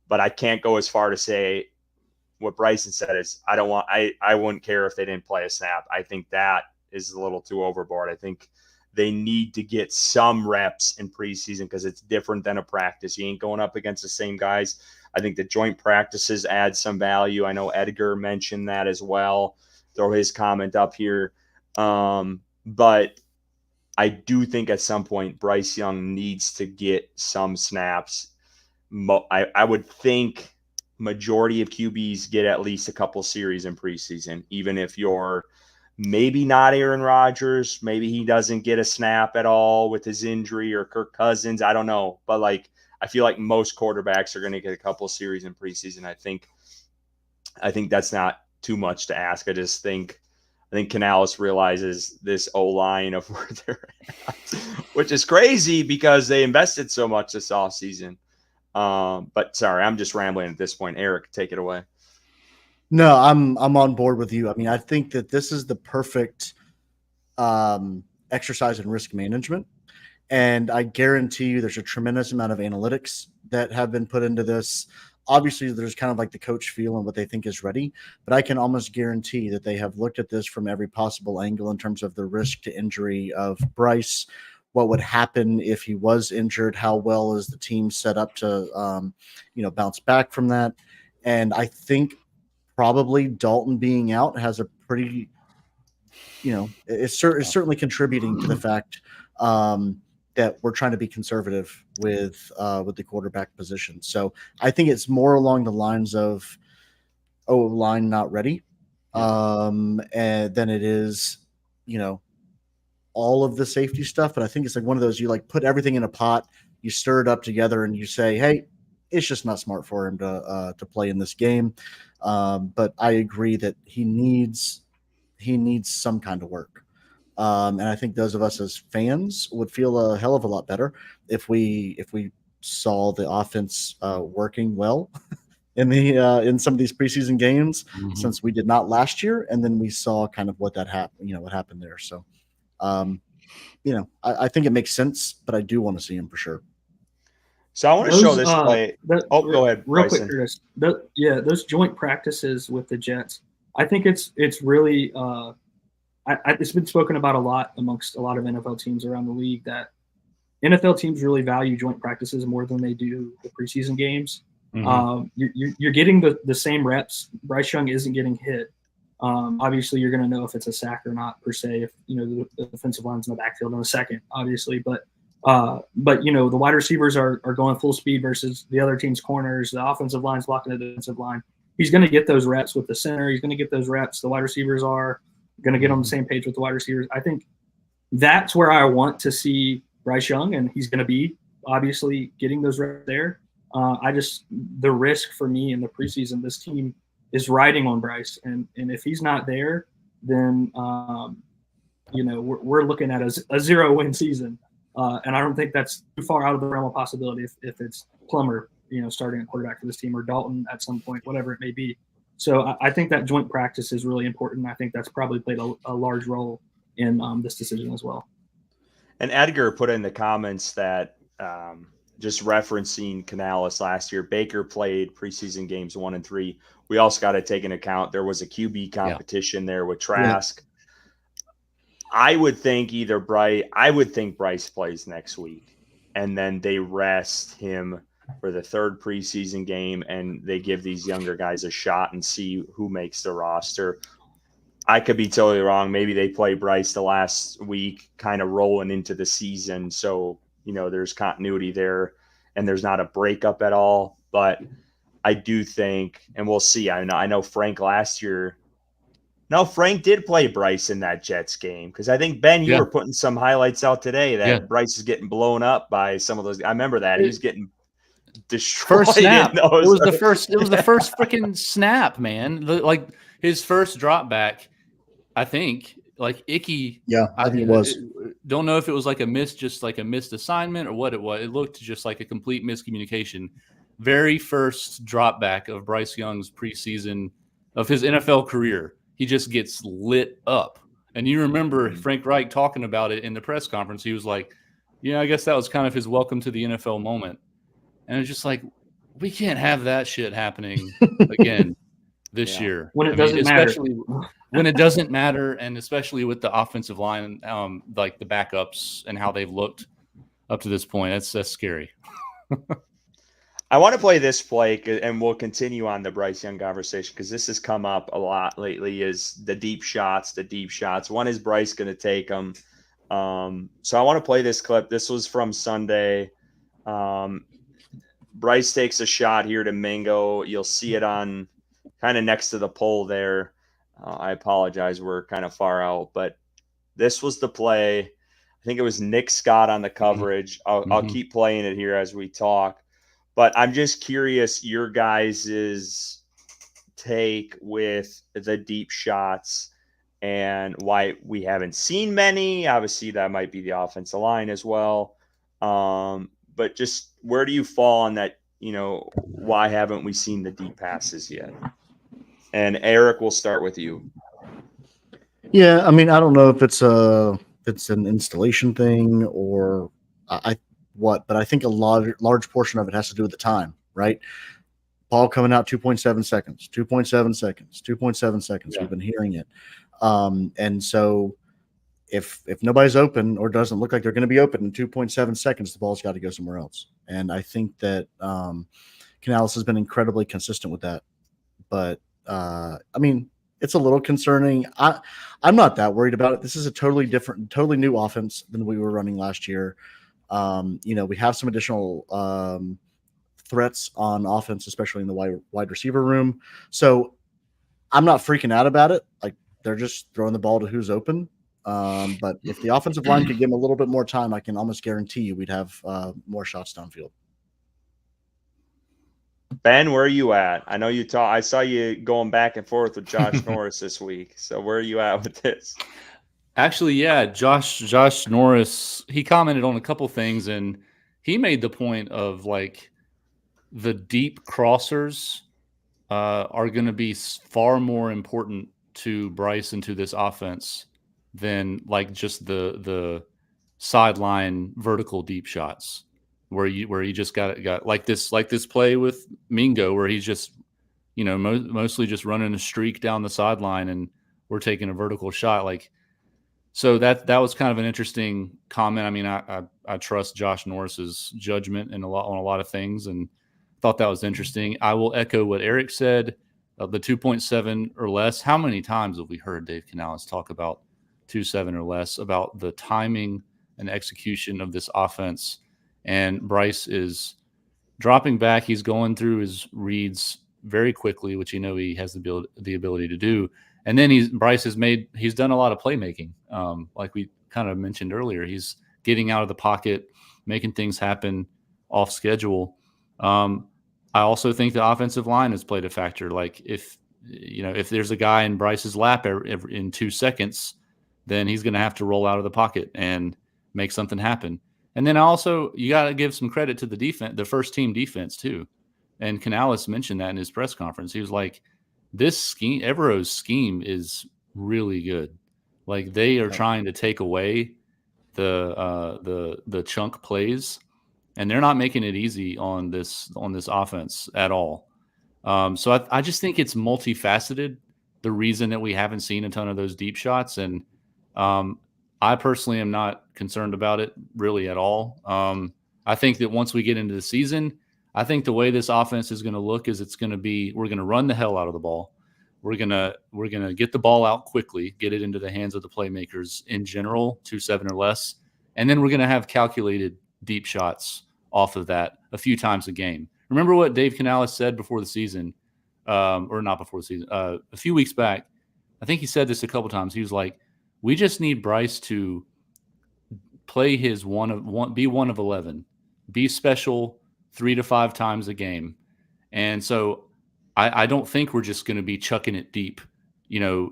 But I can't go as far to say what Bryson said is I wouldn't care if they didn't play a snap. I think that is a little too overboard. I think they need to get some reps in preseason because it's different than a practice. You ain't going up against the same guys. I think the joint practices add some value. I know Edgar mentioned that as well. Throw his comment up here. But I do think at some point Bryce Young needs to get some snaps. I would think majority of QBs get at least a couple series in preseason, even if you're maybe not Aaron Rodgers, maybe he doesn't get a snap at all with his injury, or Kirk Cousins. I don't know. But, like, I feel like most quarterbacks are going to get a couple series in preseason. I think that's not too much to ask. I think Canales realizes this O-line of where they're at, which is crazy because they invested so much this offseason. But sorry, I'm just rambling at this point. Eric, take it away. No, I'm on board with you. I mean, I think that this is the perfect exercise in risk management. And I guarantee you there's a tremendous amount of analytics that have been put into this. obviously there's kind of like the coach feel and what they think is ready, but I can almost guarantee that they have looked at this from every possible angle in terms of the risk to injury of Bryce, what would happen if he was injured, how well is the team set up to, bounce back from that. And I think probably Dalton being out has a pretty, it's certainly contributing to the fact that we're trying to be conservative with the quarterback position. So I think it's more along the lines of O-line not ready, and than it is, all of the safety stuff. But I think it's like one of those, you like put everything in a pot, you stir it up together, and you say, hey, it's just not smart for him to play in this game. But I agree that he needs some kind of work. And I think those of us as fans would feel a hell of a lot better if we saw the offense working well in some of these preseason games, since we did not last year, and then we saw kind of what what happened there. So, I think it makes sense, but I do want to see him for sure. So I want to show this play. Go ahead, real Bryson. quick, Curtis. Those joint practices with the Jets, I think it's really it's been spoken about a lot amongst a lot of NFL teams around the league that NFL teams really value joint practices more than they do the preseason games. You're getting the same reps. Bryce Young isn't getting hit. Obviously, you're going to know if it's a sack or not per se. If the defensive line's in the backfield in a second, obviously, but the wide receivers are going full speed versus the other team's corners. The offensive line's blocking the defensive line. He's going to get those reps with the center. He's going to get those reps. The wide receivers are going to get on the same page with the wide receivers. I think that's where I want to see Bryce Young, and he's going to be obviously getting those reps there. The risk for me in the preseason, this team is riding on Bryce, and if he's not there, then we're looking at a 0-win season, and I don't think that's too far out of the realm of possibility if it's Plummer, starting at quarterback for this team, or Dalton at some point, whatever it may be. So I think that joint practice is really important. I think that's probably played a large role in this decision as well. And Edgar put in the comments that just referencing Canales last year, Baker played preseason games 1 and 3. We also got to take into account there was a QB competition there with Trask. Yeah. I would think Bryce plays next week, and then they rest him for the third preseason game, and they give these younger guys a shot and see who makes the roster. I could be totally wrong. Maybe they play Bryce the last week, kind of rolling into the season. So, there's continuity there and there's not a breakup at all. But I do think, and we'll see. I know Frank last year. No, Frank did play Bryce in that Jets game, because I think, Ben, you were putting some highlights out today that Bryce is getting blown up by some of those. I remember that. He was getting destroyed. First snap. It was the first freaking snap, man. His first drop back, I think, like Icky. Yeah, I think it was. Don't know if it was like a missed assignment or what it was. It looked just like a complete miscommunication. Very first drop back of Bryce Young's preseason of his NFL career. He just gets lit up. And you remember Frank Reich talking about it in the press conference. He was like, I guess that was kind of his welcome to the NFL moment. And it's just like, we can't have that shit happening again this year. When it doesn't matter. When it doesn't matter, and especially with the offensive line, like the backups and how they've looked up to this point. That's scary. I want to play this play, and we'll continue on the Bryce Young conversation, because this has come up a lot lately, is the deep shots. When is Bryce going to take them? So I want to play this clip. This was from Sunday. Bryce takes a shot here to Mingo. You'll see it on kind of next to the pole there. I apologize. We're kind of far out, but this was the play. I think it was Nick Scott on the coverage. I'll keep playing it here as we talk. But I'm just curious your guys' take with the deep shots and why we haven't seen many. Obviously, that might be the offensive line as well. But just where do you fall on that? Why haven't we seen the deep passes yet? And Eric, we'll start with you. Yeah, I mean, I don't know if it's an installation thing or but I think a large portion of it has to do with the time, right? ball coming out 2.7 seconds, 2.7 seconds, 2.7 seconds. Yeah. We've been hearing it. And so if nobody's open or doesn't look like they're going to be open in 2.7 seconds, the ball's got to go somewhere else. And I think that Canales has been incredibly consistent with that. But I mean, it's a little concerning. I'm not that worried about it. This is a totally different, totally new offense than we were running last year. We have some additional threats on offense, especially in the wide receiver room. So I'm not freaking out about it. Like, they're just throwing the ball to who's open. But if the offensive line could give him a little bit more time, I can almost guarantee you we'd have more shots downfield. Ben, where are you at? I know I saw you going back and forth with Josh Norris this week. So where are you at with this? Actually, yeah, Josh Norris, he commented on a couple things, and he made the point of like the deep crossers are going to be far more important to Bryce and to this offense than like just the sideline vertical deep shots where you just got like this play with Mingo where he's just mostly just running a streak down the sideline and we're taking a vertical shot. Like, so that was kind of an interesting comment. I mean, I trust Josh Norris's judgment on a lot of things, and thought that was interesting. I will echo what Eric said. The 2.7 or less. How many times have we heard Dave Canales talk about 2.7 or less, about the timing and execution of this offense? And Bryce is dropping back. He's going through his reads very quickly, which he has the ability to do. And then Bryce he's done a lot of playmaking. Like we kind of mentioned earlier, he's getting out of the pocket, making things happen off schedule. I also think the offensive line has played a factor. Like if there's a guy in Bryce's lap in 2 seconds, then he's going to have to roll out of the pocket and make something happen. And then also you got to give some credit to the defense, the first team defense too. And Canales mentioned that in his press conference. He was like, this scheme, Evero's scheme is really good. Like they are trying to take away the chunk plays, and they're not making it easy on this offense at all. So I just think it's multifaceted, the reason that we haven't seen a ton of those deep shots. And I personally am not concerned about it really at all. I think that once we get into the season, I think the way this offense is going to look is we're going to run the hell out of the ball. We're going to get the ball out quickly, get it into the hands of the playmakers in general, 2.7 or less. And then we're going to have calculated deep shots off of that a few times a game. Remember what Dave Canales said before the season, or not before the season, a few weeks back. I think he said this a couple times. He was like, we just need Bryce to play his be 1 of 11, be special 3 to 5 times a game. And so I don't think we're just going to be chucking it deep,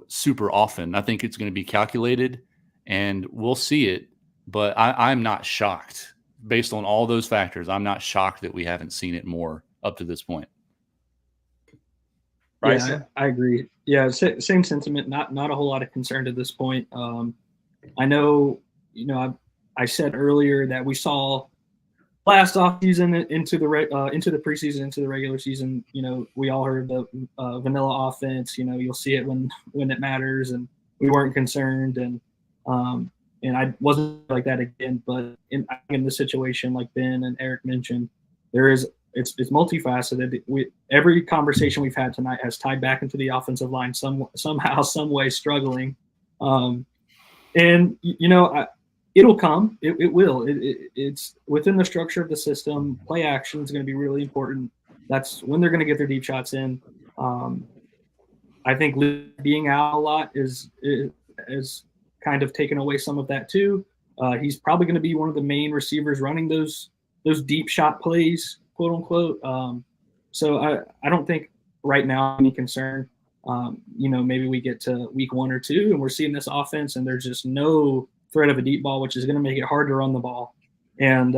super often. I think it's going to be calculated, and we'll see it. But I'm not shocked. Based on all those factors, I'm not shocked that we haven't seen it more up to this point. Bryce? Yeah, I agree. Yeah, same sentiment. Not a whole lot of concern at this point. I know, I said earlier that we saw last offseason into the preseason, into the regular season. We all heard the vanilla offense. You'll see it when it matters, and we weren't concerned. And I wasn't like that again. But in this situation, like Ben and Eric mentioned, it's multifaceted. Every conversation we've had tonight has tied back into the offensive line somehow, some way, struggling. It'll come. It will. It's within the structure of the system. Play action is going to be really important. That's when they're going to get their deep shots in. I think being out a lot is kind of taken away some of that too. He's probably going to be one of the main receivers running those deep shot plays, quote unquote. So I don't think right now any concern. Maybe we get to week 1 or 2 and we're seeing this offense and there's just no threat of a deep ball, which is going to make it hard to run the ball. And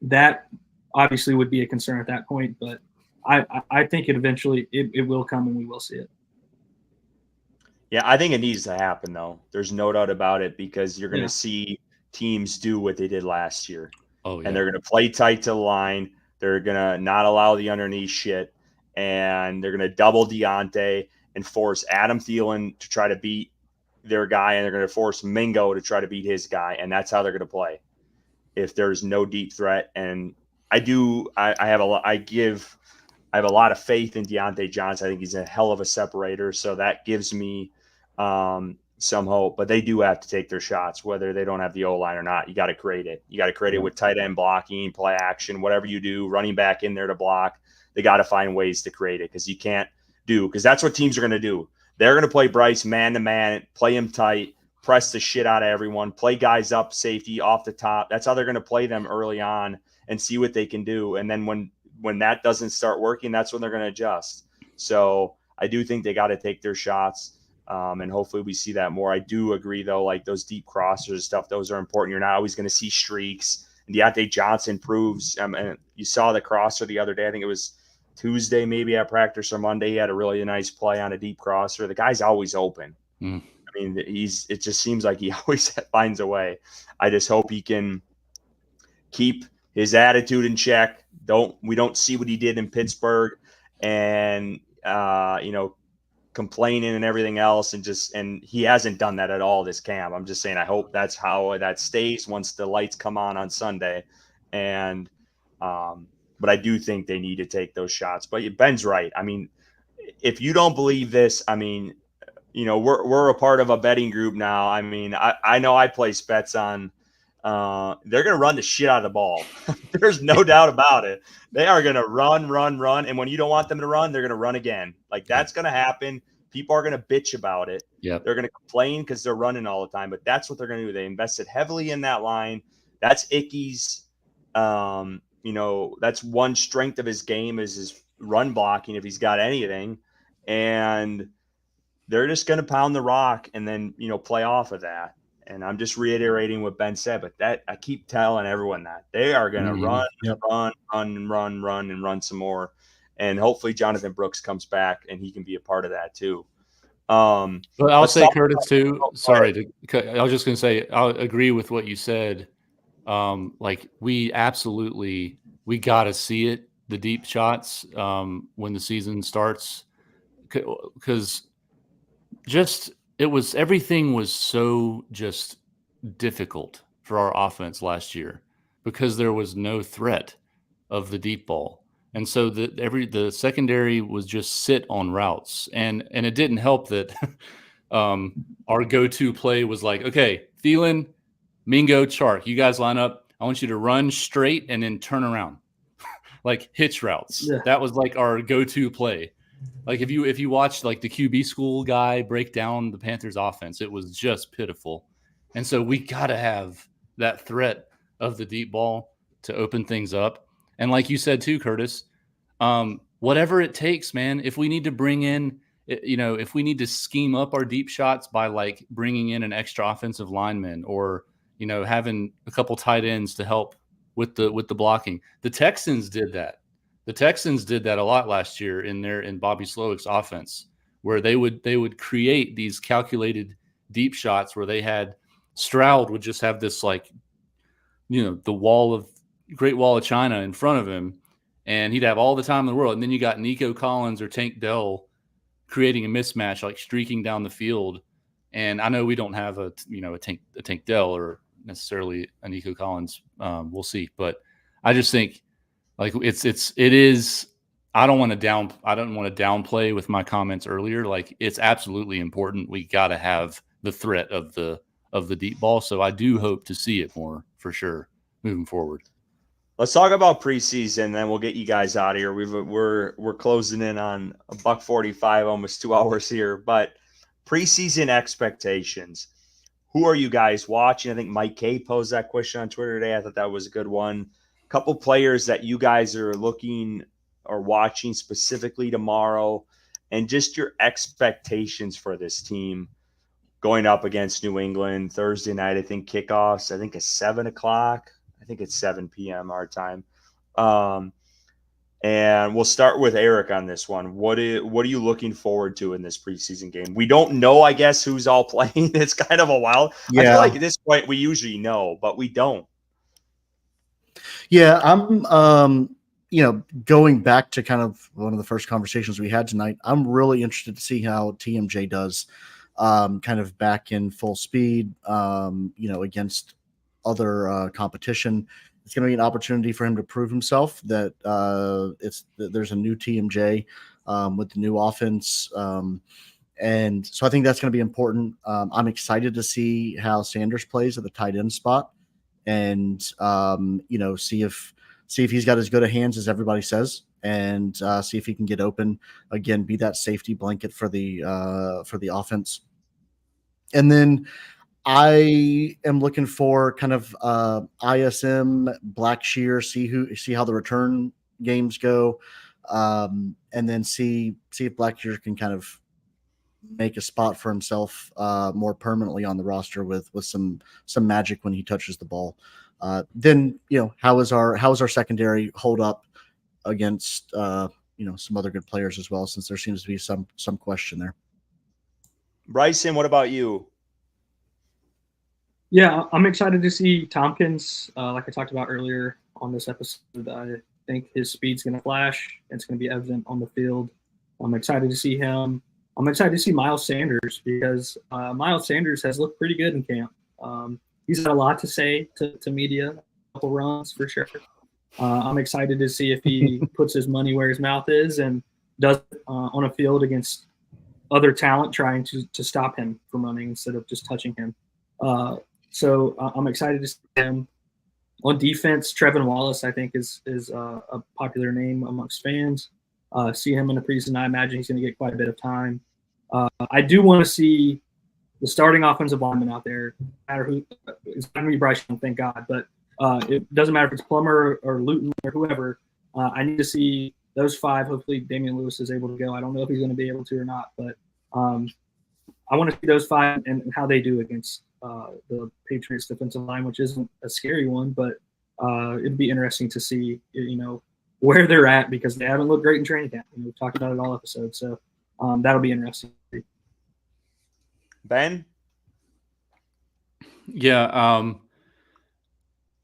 that obviously would be a concern at that point. But I think it eventually will come and we will see it. Yeah, I think it needs to happen, though. There's no doubt about it, because you're going to see teams do what they did last year. Oh, yeah. And they're going to play tight to the line. They're going to not allow the underneath shit. and they're going to double Deontay and force Adam Thielen to try to beat their guy, and they're going to force Mingo to try to beat his guy, and that's how they're going to play if there's no deep threat. And I have a lot of faith in Deontay Johnson. I think he's a hell of a separator, so that gives me some hope. But they do have to take their shots, whether they don't have the O-line or not. You got to create it. You got to create it with tight end blocking, play action, whatever you do, running back in there to block. They got to find ways to create it, because you can't because that's what teams are going to do. They're going to play Bryce man-to-man, play him tight, press the shit out of everyone, play guys up, safety, off the top. That's how they're going to play them early on and see what they can do. And then when that doesn't start working, that's when they're going to adjust. So I do think they got to take their shots, and hopefully we see that more. I do agree, though, like those deep crossers and stuff, those are important. You're not always going to see streaks. And Deontay Johnson proves, and you saw the crosser the other day. I think it was Tuesday, maybe at practice, or Monday. He had a really nice play on a deep crosser. The guy's always open. I mean, it just seems like he always finds a way. I just hope he can keep his attitude in check. We don't see what he did in Pittsburgh, and complaining and everything else, and he hasn't done that at all this camp. I'm just saying, I hope that's how that stays once the lights come on Sunday. And but I do think they need to take those shots. But Ben's right. I mean, if you don't believe this, I mean, we're a part of a betting group now. I mean, I know I place bets on they're going to run the shit out of the ball. There's no doubt about it. They are going to run. And when you don't want them to run, they're going to run again. Like, that's going to happen. People are going to bitch about it. Yeah, they're going to complain because they're running all the time, but that's what they're going to do. They invested heavily in that line. That's Icky's, that's one strength of his game, is his run blocking, if he's got anything. And they're just going to pound the rock and then, play off of that. And I'm just reiterating what Ben said, but that I keep telling everyone that they are going to run some more. And hopefully Jonathan Brooks comes back and he can be a part of that too. But I'll say, Curtis, too. Sorry, I was just going to say, I'll agree with what you said. Like, we got to see it, the deep shots, when the season starts, because everything was so just difficult for our offense last year because there was no threat of the deep ball. And so the secondary was just sit on routes. And it didn't help that our go-to play was like, okay, Thielen, Mingo, Chark, you guys line up. I want you to run straight and then turn around. Like hitch routes. Yeah. That was like our go-to play. Like if you watched like the QB school guy break down the Panthers offense, it was just pitiful. And so we got to have that threat of the deep ball to open things up. And like you said too, Curtis, whatever it takes, man, if we need to bring in, if we need to scheme up our deep shots by like bringing in an extra offensive lineman or, having a couple tight ends to help with the blocking. The Texans did that. The Texans did that a lot last year in Bobby Slowick's offense, where they would create these calculated deep shots where they had Stroud would just have this like, the Great Wall of China in front of him, and he'd have all the time in the world. And then you got Nico Collins or Tank Dell creating a mismatch, like streaking down the field. And I know we don't have a Tank Dell or necessarily a Nico Collins. We'll see, but I just think like it is. I don't want to downplay with my comments earlier. Like, it's absolutely important. We got to have the threat of the deep ball. So I do hope to see it more for sure moving forward. Let's talk about preseason, then we'll get you guys out of here. We're closing in on $1:45, almost 2 hours here. But preseason expectations. Who are you guys watching? I think Mike K posed that question on Twitter today. I thought that was a good one. A couple players that you guys are looking or watching specifically tomorrow, and just your expectations for this team going up against New England Thursday night. I think kickoffs. I think it's 7 o'clock. I think it's 7 p.m. our time. And we'll start with Eric on this one. What are you looking forward to in this preseason game? We don't know, I guess, who's all playing. It's kind of a wild. Yeah. I feel like at this point we usually know, but we don't. Yeah, I'm going back to kind of one of the first conversations we had tonight, I'm really interested to see how TMJ does, kind of back in full speed, against other competition. It's going to be an opportunity for him to prove himself that there's a new TMJ with the new offense. And so I think that's going to be important. I'm excited to see how Sanders plays at the tight end spot, and see if he's got as good a hands as everybody says, and see if he can get open again, be that safety blanket for the offense. And then I am looking for kind of ISM Blackshear, see how the return games go, and then see if Blackshear can kind of make a spot for himself more permanently on the roster with some magic when he touches the ball. Then how is our secondary hold up against some other good players as well, since there seems to be some question there. Bryson, what about you? Yeah, I'm excited to see Tompkins. Like I talked about earlier on this episode, I think his speed's going to flash. It's going to be evident on the field. I'm excited to see him. I'm excited to see Miles Sanders, because Miles Sanders has looked pretty good in camp. He's had a lot to say to media, a couple runs for sure. I'm excited to see if he puts his money where his mouth is and does on a field against other talent trying to stop him from running instead of just touching him. So I'm excited to see him. On defense, Trevin Wallace, I think, is a popular name amongst fans. See him in the preseason. I imagine he's going to get quite a bit of time. I do want to see the starting offensive lineman out there. No matter who, it's not going to be Bryce Young, thank God. But it doesn't matter if it's Plummer or Luton or whoever. I need to see those five. Hopefully, Damian Lewis is able to go. I don't know if he's going to be able to or not, but I want to see those five and how they do against the Patriots defensive line, which isn't a scary one, but it'd be interesting to see, where they're at, because they haven't looked great in training camp. We've talked about it all episode, so that'll be interesting. Ben? Yeah,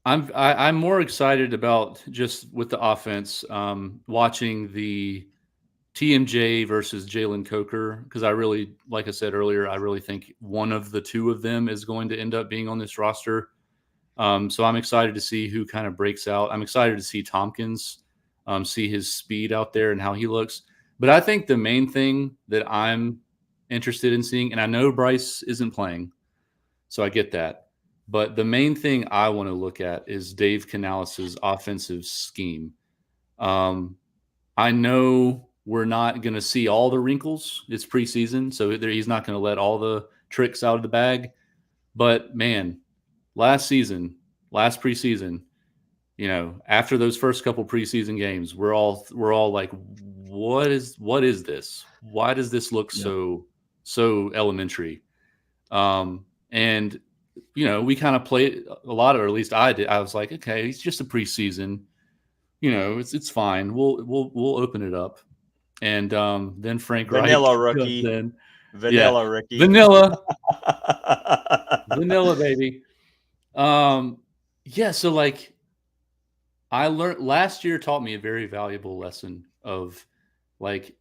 I'm more excited about just with the offense, watching the TMJ versus Jalen Coker, because I really, like I said earlier, I really think one of the two of them is going to end up being on this roster. So I'm excited to see who kind of breaks out. I'm excited to see Tompkins, see his speed out there and how he looks. But I think the main thing that I'm interested in seeing, and I know Bryce isn't playing, so I get that. But the main thing I want to look at is Dave Canales' offensive scheme. I know we're not going to see all the wrinkles. It's preseason, so he's not going to let all the tricks out of the bag. But, man, last preseason, after those first couple preseason games, we're all like, what is this? Why does this look so elementary? And we kind of played a lot, or at least I did. I was like, okay, it's just a preseason. It's fine. We'll open it up. And then Frank Vanilla Reich rookie. comes in. Vanilla rookie. Vanilla, baby. So like, I learned last year taught me a very valuable lesson of like,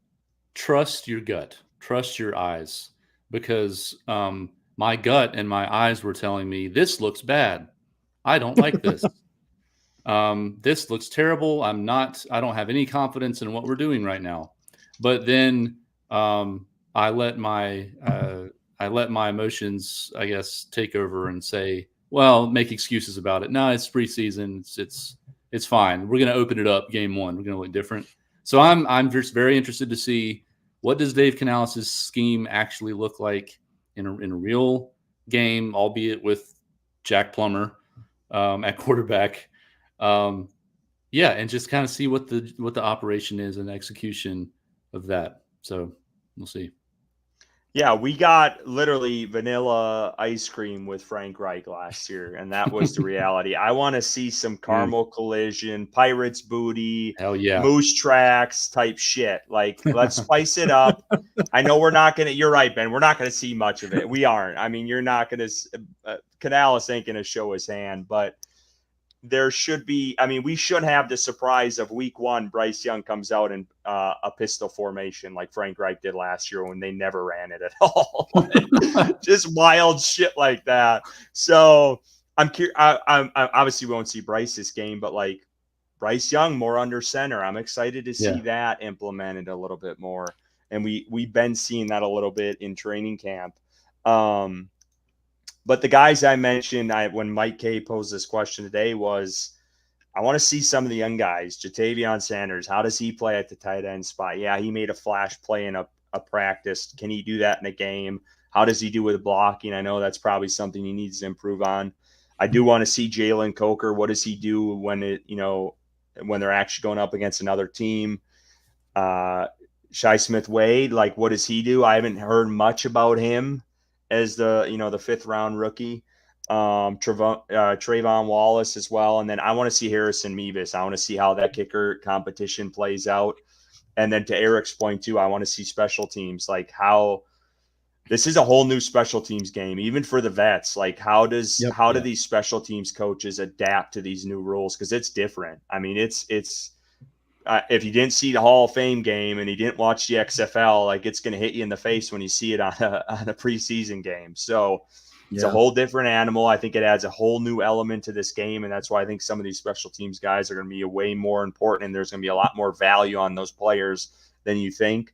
trust your gut, trust your eyes, because my gut and my eyes were telling me this looks bad. I don't like this. This looks terrible. I don't have any confidence in what we're doing right now. But then I let my emotions, I guess, take over and say, well, make excuses about it. No, it's preseason. It's fine. We're going to open it up game one. We're going to look different. So I'm just very interested to see, what does Dave Canales' scheme actually look like in a real game, albeit with Jack Plummer at quarterback. And just kind of see what the operation is and execution of that. So we'll see. Yeah, we got literally vanilla ice cream with Frank Reich last year, and that was the reality. I want to see some caramel collision, Pirates booty, hell yeah, moose tracks type shit. Like, let's spice it up. I know we're not going to – you're right, Ben. We're not going to see much of it. We aren't. I mean, you're not going to Canales ain't going to show his hand, but there should be, I mean, we shouldn't have the surprise of week 1, Bryce Young comes out in a pistol formation like Frank Reich did last year when they never ran it at all. Just wild shit like that. So I'm obviously won't see Bryce this game, but like Bryce Young more under center. I'm excited to see that implemented a little bit more. And we've been seeing that a little bit in training camp. But the guys I mentioned, when Mike K posed this question today, was I want to see some of the young guys. Jatavion Sanders, how does he play at the tight end spot? Yeah, he made a flash play in a practice. Can he do that in a game? How does he do with blocking? I know that's probably something he needs to improve on. I do want to see Jalen Coker. What does he do when they're actually going up against another team? Shi Smith Wade, like what does he do? I haven't heard much about him as the 5th round rookie. Trayvon Wallace as well. And then I want to see Harrison Mevis. I want to see how that kicker competition plays out. And then to Eric's point too, I want to see special teams, like how this is a whole new special teams game, even for the vets. Like how do these special teams coaches adapt to these new rules? Cause it's different. I mean, it's if you didn't see the Hall of Fame game and you didn't watch the XFL, like it's going to hit you in the face when you see it on a preseason game. So it's a whole different animal. I think it adds a whole new element to this game. And that's why I think some of these special teams guys are going to be way more important. And there's going to be a lot more value on those players than you think.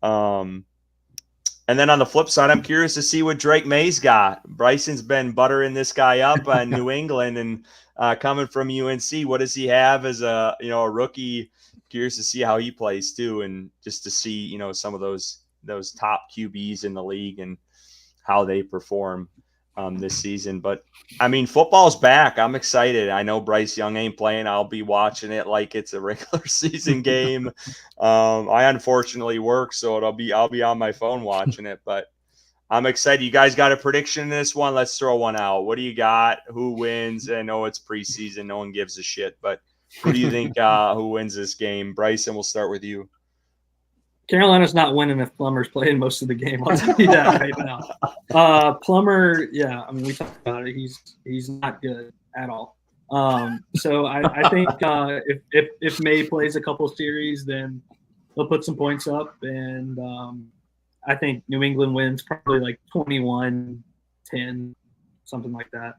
And then on the flip side, I'm curious to see what Drake May's got. Bryson's been buttering this guy up in New England and coming from UNC. What does he have as a rookie? Curious to see how he plays too, and just to see some of those top QBs in the league and how they perform this season. But I mean, football's back. I'm excited. I know Bryce Young ain't playing. I'll be watching it like it's a regular season game. I unfortunately work, so I'll be on my phone watching it. But I'm excited. You guys got a prediction in this one? Let's throw one out. What do you got? Who wins? I know it's preseason. No one gives a shit, but who do you think who wins this game? Bryson, we'll start with you. Carolina's not winning if Plummer's playing most of the game. I'll tell you that right now. Plummer, yeah, I mean, we talked about it. He's not good at all. So I think if May plays a couple series, then they'll put some points up, and I think New England wins probably like 21-10, something like that.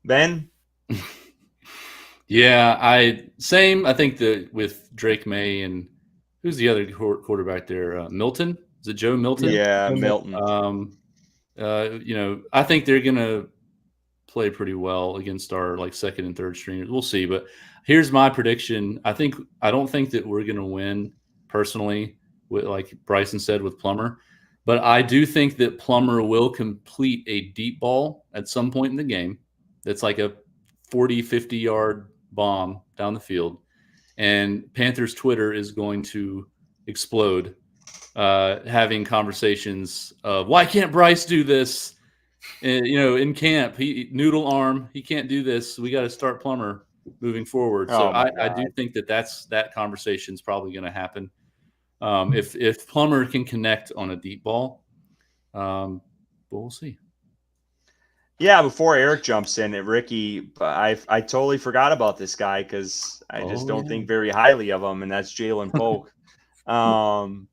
Ben? Yeah, I think that with Drake May and who's the other quarterback there? Milton? Is it Joe Milton? Yeah, Milton. I think they're gonna play pretty well against our like second and third stringers. We'll see, but here's my prediction. I don't think that we're gonna win personally, with like Bryson said with Plummer, but I do think that Plummer will complete a deep ball at some point in the game. That's like a 40, 50 yard bomb down the field, and Panthers Twitter is going to explode, having conversations of why can't Bryce do this? In camp, he noodle arm, he can't do this. We got to start Plummer moving forward. So I do think that conversation is probably going to happen. If Plummer can connect on a deep ball, but we'll see. Yeah, before Eric jumps in, Ricky, I totally forgot about this guy because I just don't think very highly of him, and that's Jalen Polk. I'm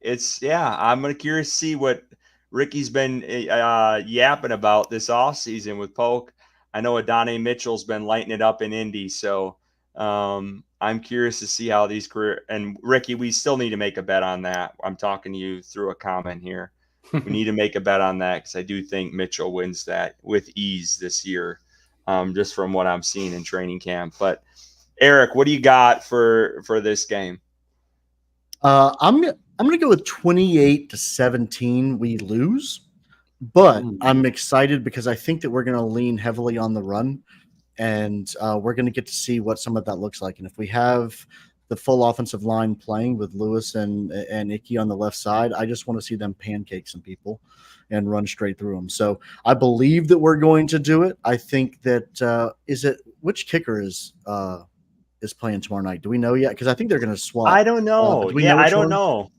curious to see what Ricky's been yapping about this offseason with Polk. I know Adonai Mitchell's been lighting it up in Indy, so I'm curious to see how these and Ricky, we still need to make a bet on that. I'm talking to you through a comment here. We need to make a bet on that because I do think Mitchell wins that with ease this year, just from what I'm seeing in training camp. But Eric, what do you got for this game? I'm gonna go with 28-17. We lose, but I'm excited because I think that we're gonna lean heavily on the run, and we're gonna get to see what some of that looks like. And if we have the full offensive line playing with Lewis and Icky on the left side, I just want to see them pancake some people and run straight through them. So I believe that we're going to do it. I think that which kicker is playing tomorrow night? Do we know yet? Because I think they're going to swap. I don't know. I don't know.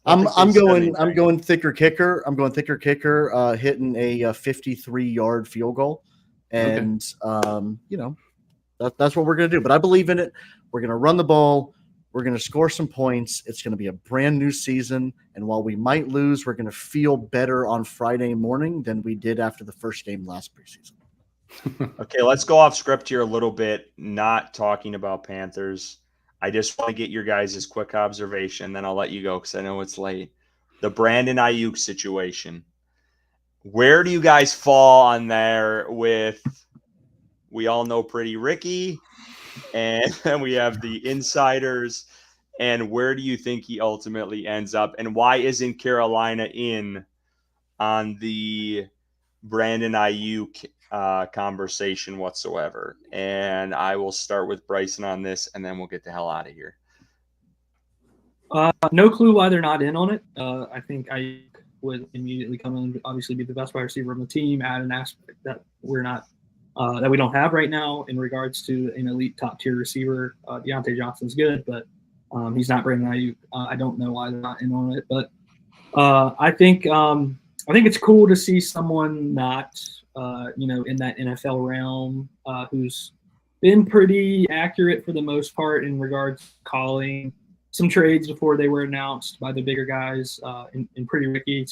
I'm going thicker kicker. I'm going thicker kicker, hitting a 53-yard field goal. And, that's what we're going to do. But I believe in it. We're going to run the ball. We're going to score some points. It's going to be a brand new season. And while we might lose, we're going to feel better on Friday morning than we did after the first game last preseason. Okay, let's go off script here a little bit, not talking about Panthers. I just want to get your guys' quick observation, then I'll let you go because I know it's late. The Brandon Ayuk situation. Where do you guys fall on there with, we all know Pretty Ricky, and then we have the insiders, and where do you think he ultimately ends up, and why isn't Carolina in on the Brandon Ayuk conversation whatsoever? And I will start with Bryson on this, and then we'll get the hell out of here. No clue why they're not in on it. I think Ayuk would immediately come in, obviously be the best wide receiver on the team, add an aspect that we're not that we don't have right now in regards to an elite top tier receiver. Deontay Johnson's good, but he's not Brandon Ayuk. I don't know why they're not in on it, but I think it's cool to see someone not in that NFL realm who's been pretty accurate for the most part in regards to calling some trades before they were announced by the bigger guys in Pretty Ricky.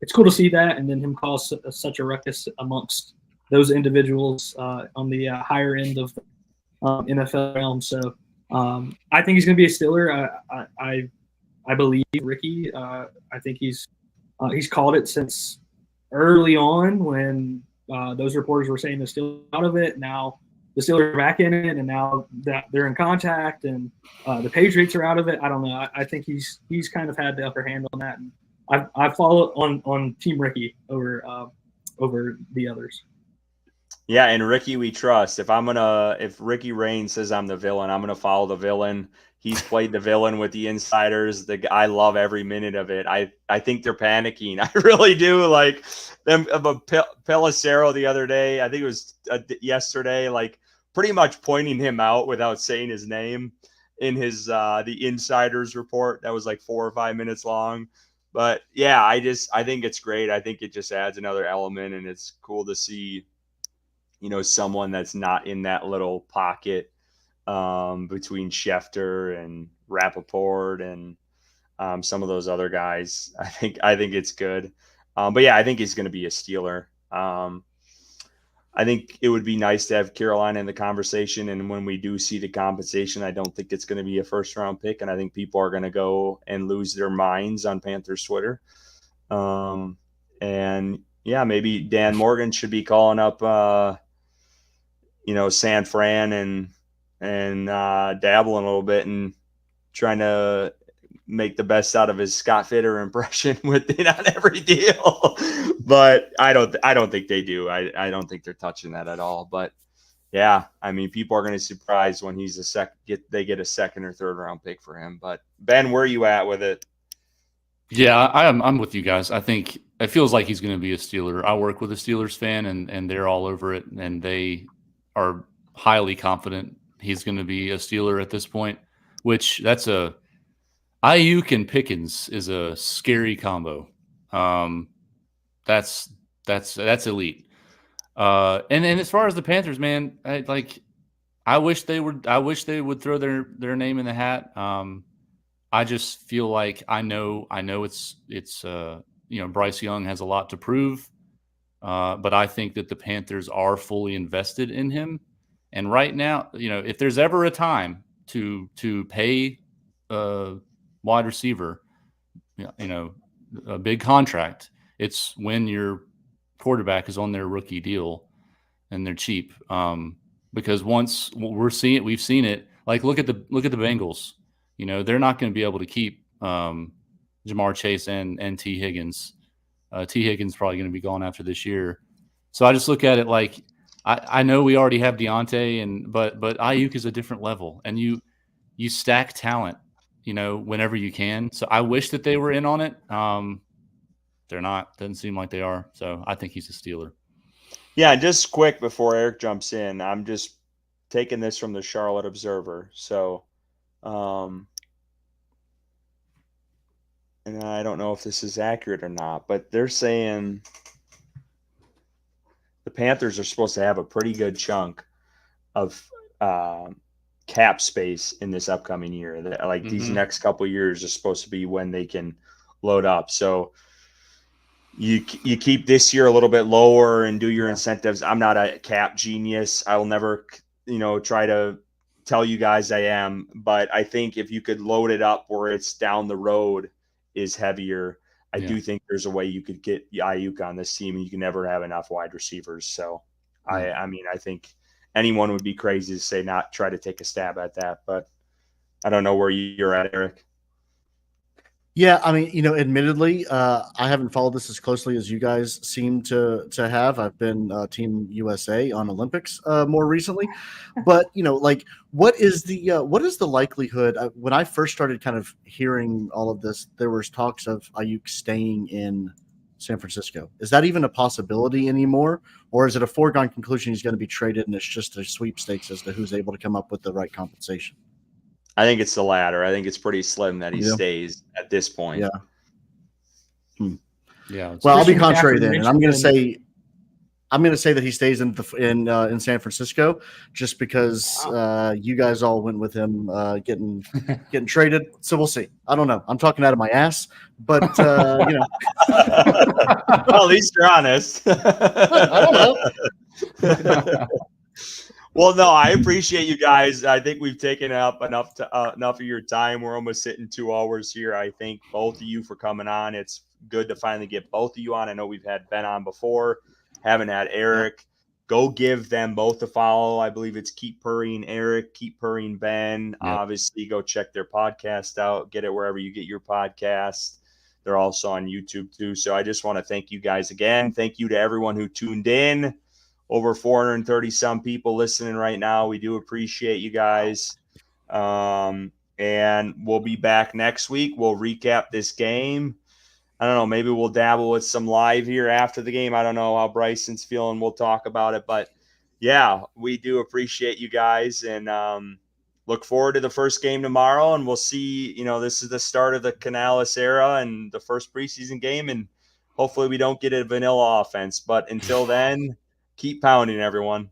It's cool to see that, and then him cause such a ruckus amongst those individuals on the higher end of the NFL realm. So I think he's going to be a Steeler. I believe Ricky. I think he's called it since early on when those reporters were saying the Steelers out of it. Now the Steelers are back in it, and now that they're in contact, and the Patriots are out of it. I don't know. I think he's kind of had the upper hand on that, and I follow on Team Ricky over the others. Yeah, and Ricky we trust. If Ricky Raines says I'm the villain, I'm gonna follow the villain. He's played the villain with the insiders. I love every minute of it. I think they're panicking. I really do. Like them about Pelissero the other day. I think it was yesterday. Like pretty much pointing him out without saying his name in his the insiders report. That was like 4 or 5 minutes long. But yeah, I think it's great. I think it just adds another element, and it's cool to see, someone that's not in that little pocket between Schefter and Rappaport and some of those other guys. I think it's good. But yeah, I think he's going to be a Steeler. I think it would be nice to have Carolina in the conversation. And when we do see the compensation, I don't think it's going to be a first-round pick. And I think people are going to go and lose their minds on Panthers Twitter. And yeah, maybe Dan Morgan should be calling up San Fran and dabbling a little bit and trying to make the best out of his Scott Fitter impression with it on every deal. But I don't think they do. I don't think they're touching that at all. But yeah, I mean, people are going to be surprised when he's they get a second or third round pick for him. But Ben, where are you at with it? Yeah, I'm with you guys. I think it feels like he's going to be a Steeler. I work with a Steelers fan, and they're all over it, and they are highly confident he's going to be a Steeler at this point, which that's Ayuk and Pickens is a scary combo. That's elite. And as far as the Panthers, man, I wish they would throw their name in the hat. I just feel like I know it's Bryce Young has a lot to prove. But I think that the Panthers are fully invested in him. And right now, if there's ever a time to pay a wide receiver, a big contract, it's when your quarterback is on their rookie deal and they're cheap. Because once we've seen it. Like look at the Bengals. They're not going to be able to keep Jamar Chase and T. Higgins. T. Higgins probably going to be gone after this year. So I just look at it like I know we already have Deontay, but Ayuk is a different level, and you stack talent, whenever you can. So I wish that they were in on it. They're not. Doesn't seem like they are. So I think he's a Steeler. Yeah, just quick before Eric jumps in, I'm just taking this from the Charlotte Observer. So, and I don't know if this is accurate or not, but they're saying the Panthers are supposed to have a pretty good chunk of cap space in this upcoming year. Like these next couple of years are supposed to be when they can load up. So you keep this year a little bit lower and do your incentives. I'm not a cap genius. I will never, try to tell you guys I am, but I think if you could load it up where it's down the road is heavier, I do think there's a way you could get Ayuk on this team and you can never have enough wide receivers. So I mean, I think anyone would be crazy to say not try to take a stab at that, but I don't know where you're at, Eric. Yeah, I mean, admittedly, I haven't followed this as closely as you guys seem to have. I've been Team USA on Olympics more recently, but like, what is the likelihood? When I first started kind of hearing all of this, there was talks of Ayuk staying in San Francisco. Is that even a possibility anymore, or is it a foregone conclusion he's going to be traded and it's just a sweepstakes as to who's able to come up with the right compensation? I think it's the latter. I think it's pretty slim that he stays at this point. Yeah. Yeah. Well, I'll be contrary then, and I'm going to say that he stays in San Francisco, just because you guys all went with him getting traded. So we'll see. I don't know. I'm talking out of my ass, but Well, at least you're honest. I don't know. Well, no, I appreciate you guys. I think we've taken up enough of your time. We're almost sitting 2 hours here. I thank both of you for coming on. It's good to finally get both of you on. I know we've had Ben on before, haven't had Eric. Go give them both a follow. I believe it's Keep Purring Eric, Keep Purring Ben. Yep. Obviously, go check their podcast out. Get it wherever you get your podcast. They're also on YouTube too. So I just want to thank you guys again. Thank you to everyone who tuned in. Over 430 some people listening right now. We do appreciate you guys. And we'll be back next week. We'll recap this game. I don't know. Maybe we'll dabble with some live here after the game. I don't know how Bryson's feeling. We'll talk about it. But, yeah, we do appreciate you guys. And look forward to the first game tomorrow. And we'll see, this is the start of the Canales era and the first preseason game. And hopefully we don't get a vanilla offense. But until then, keep pounding, everyone.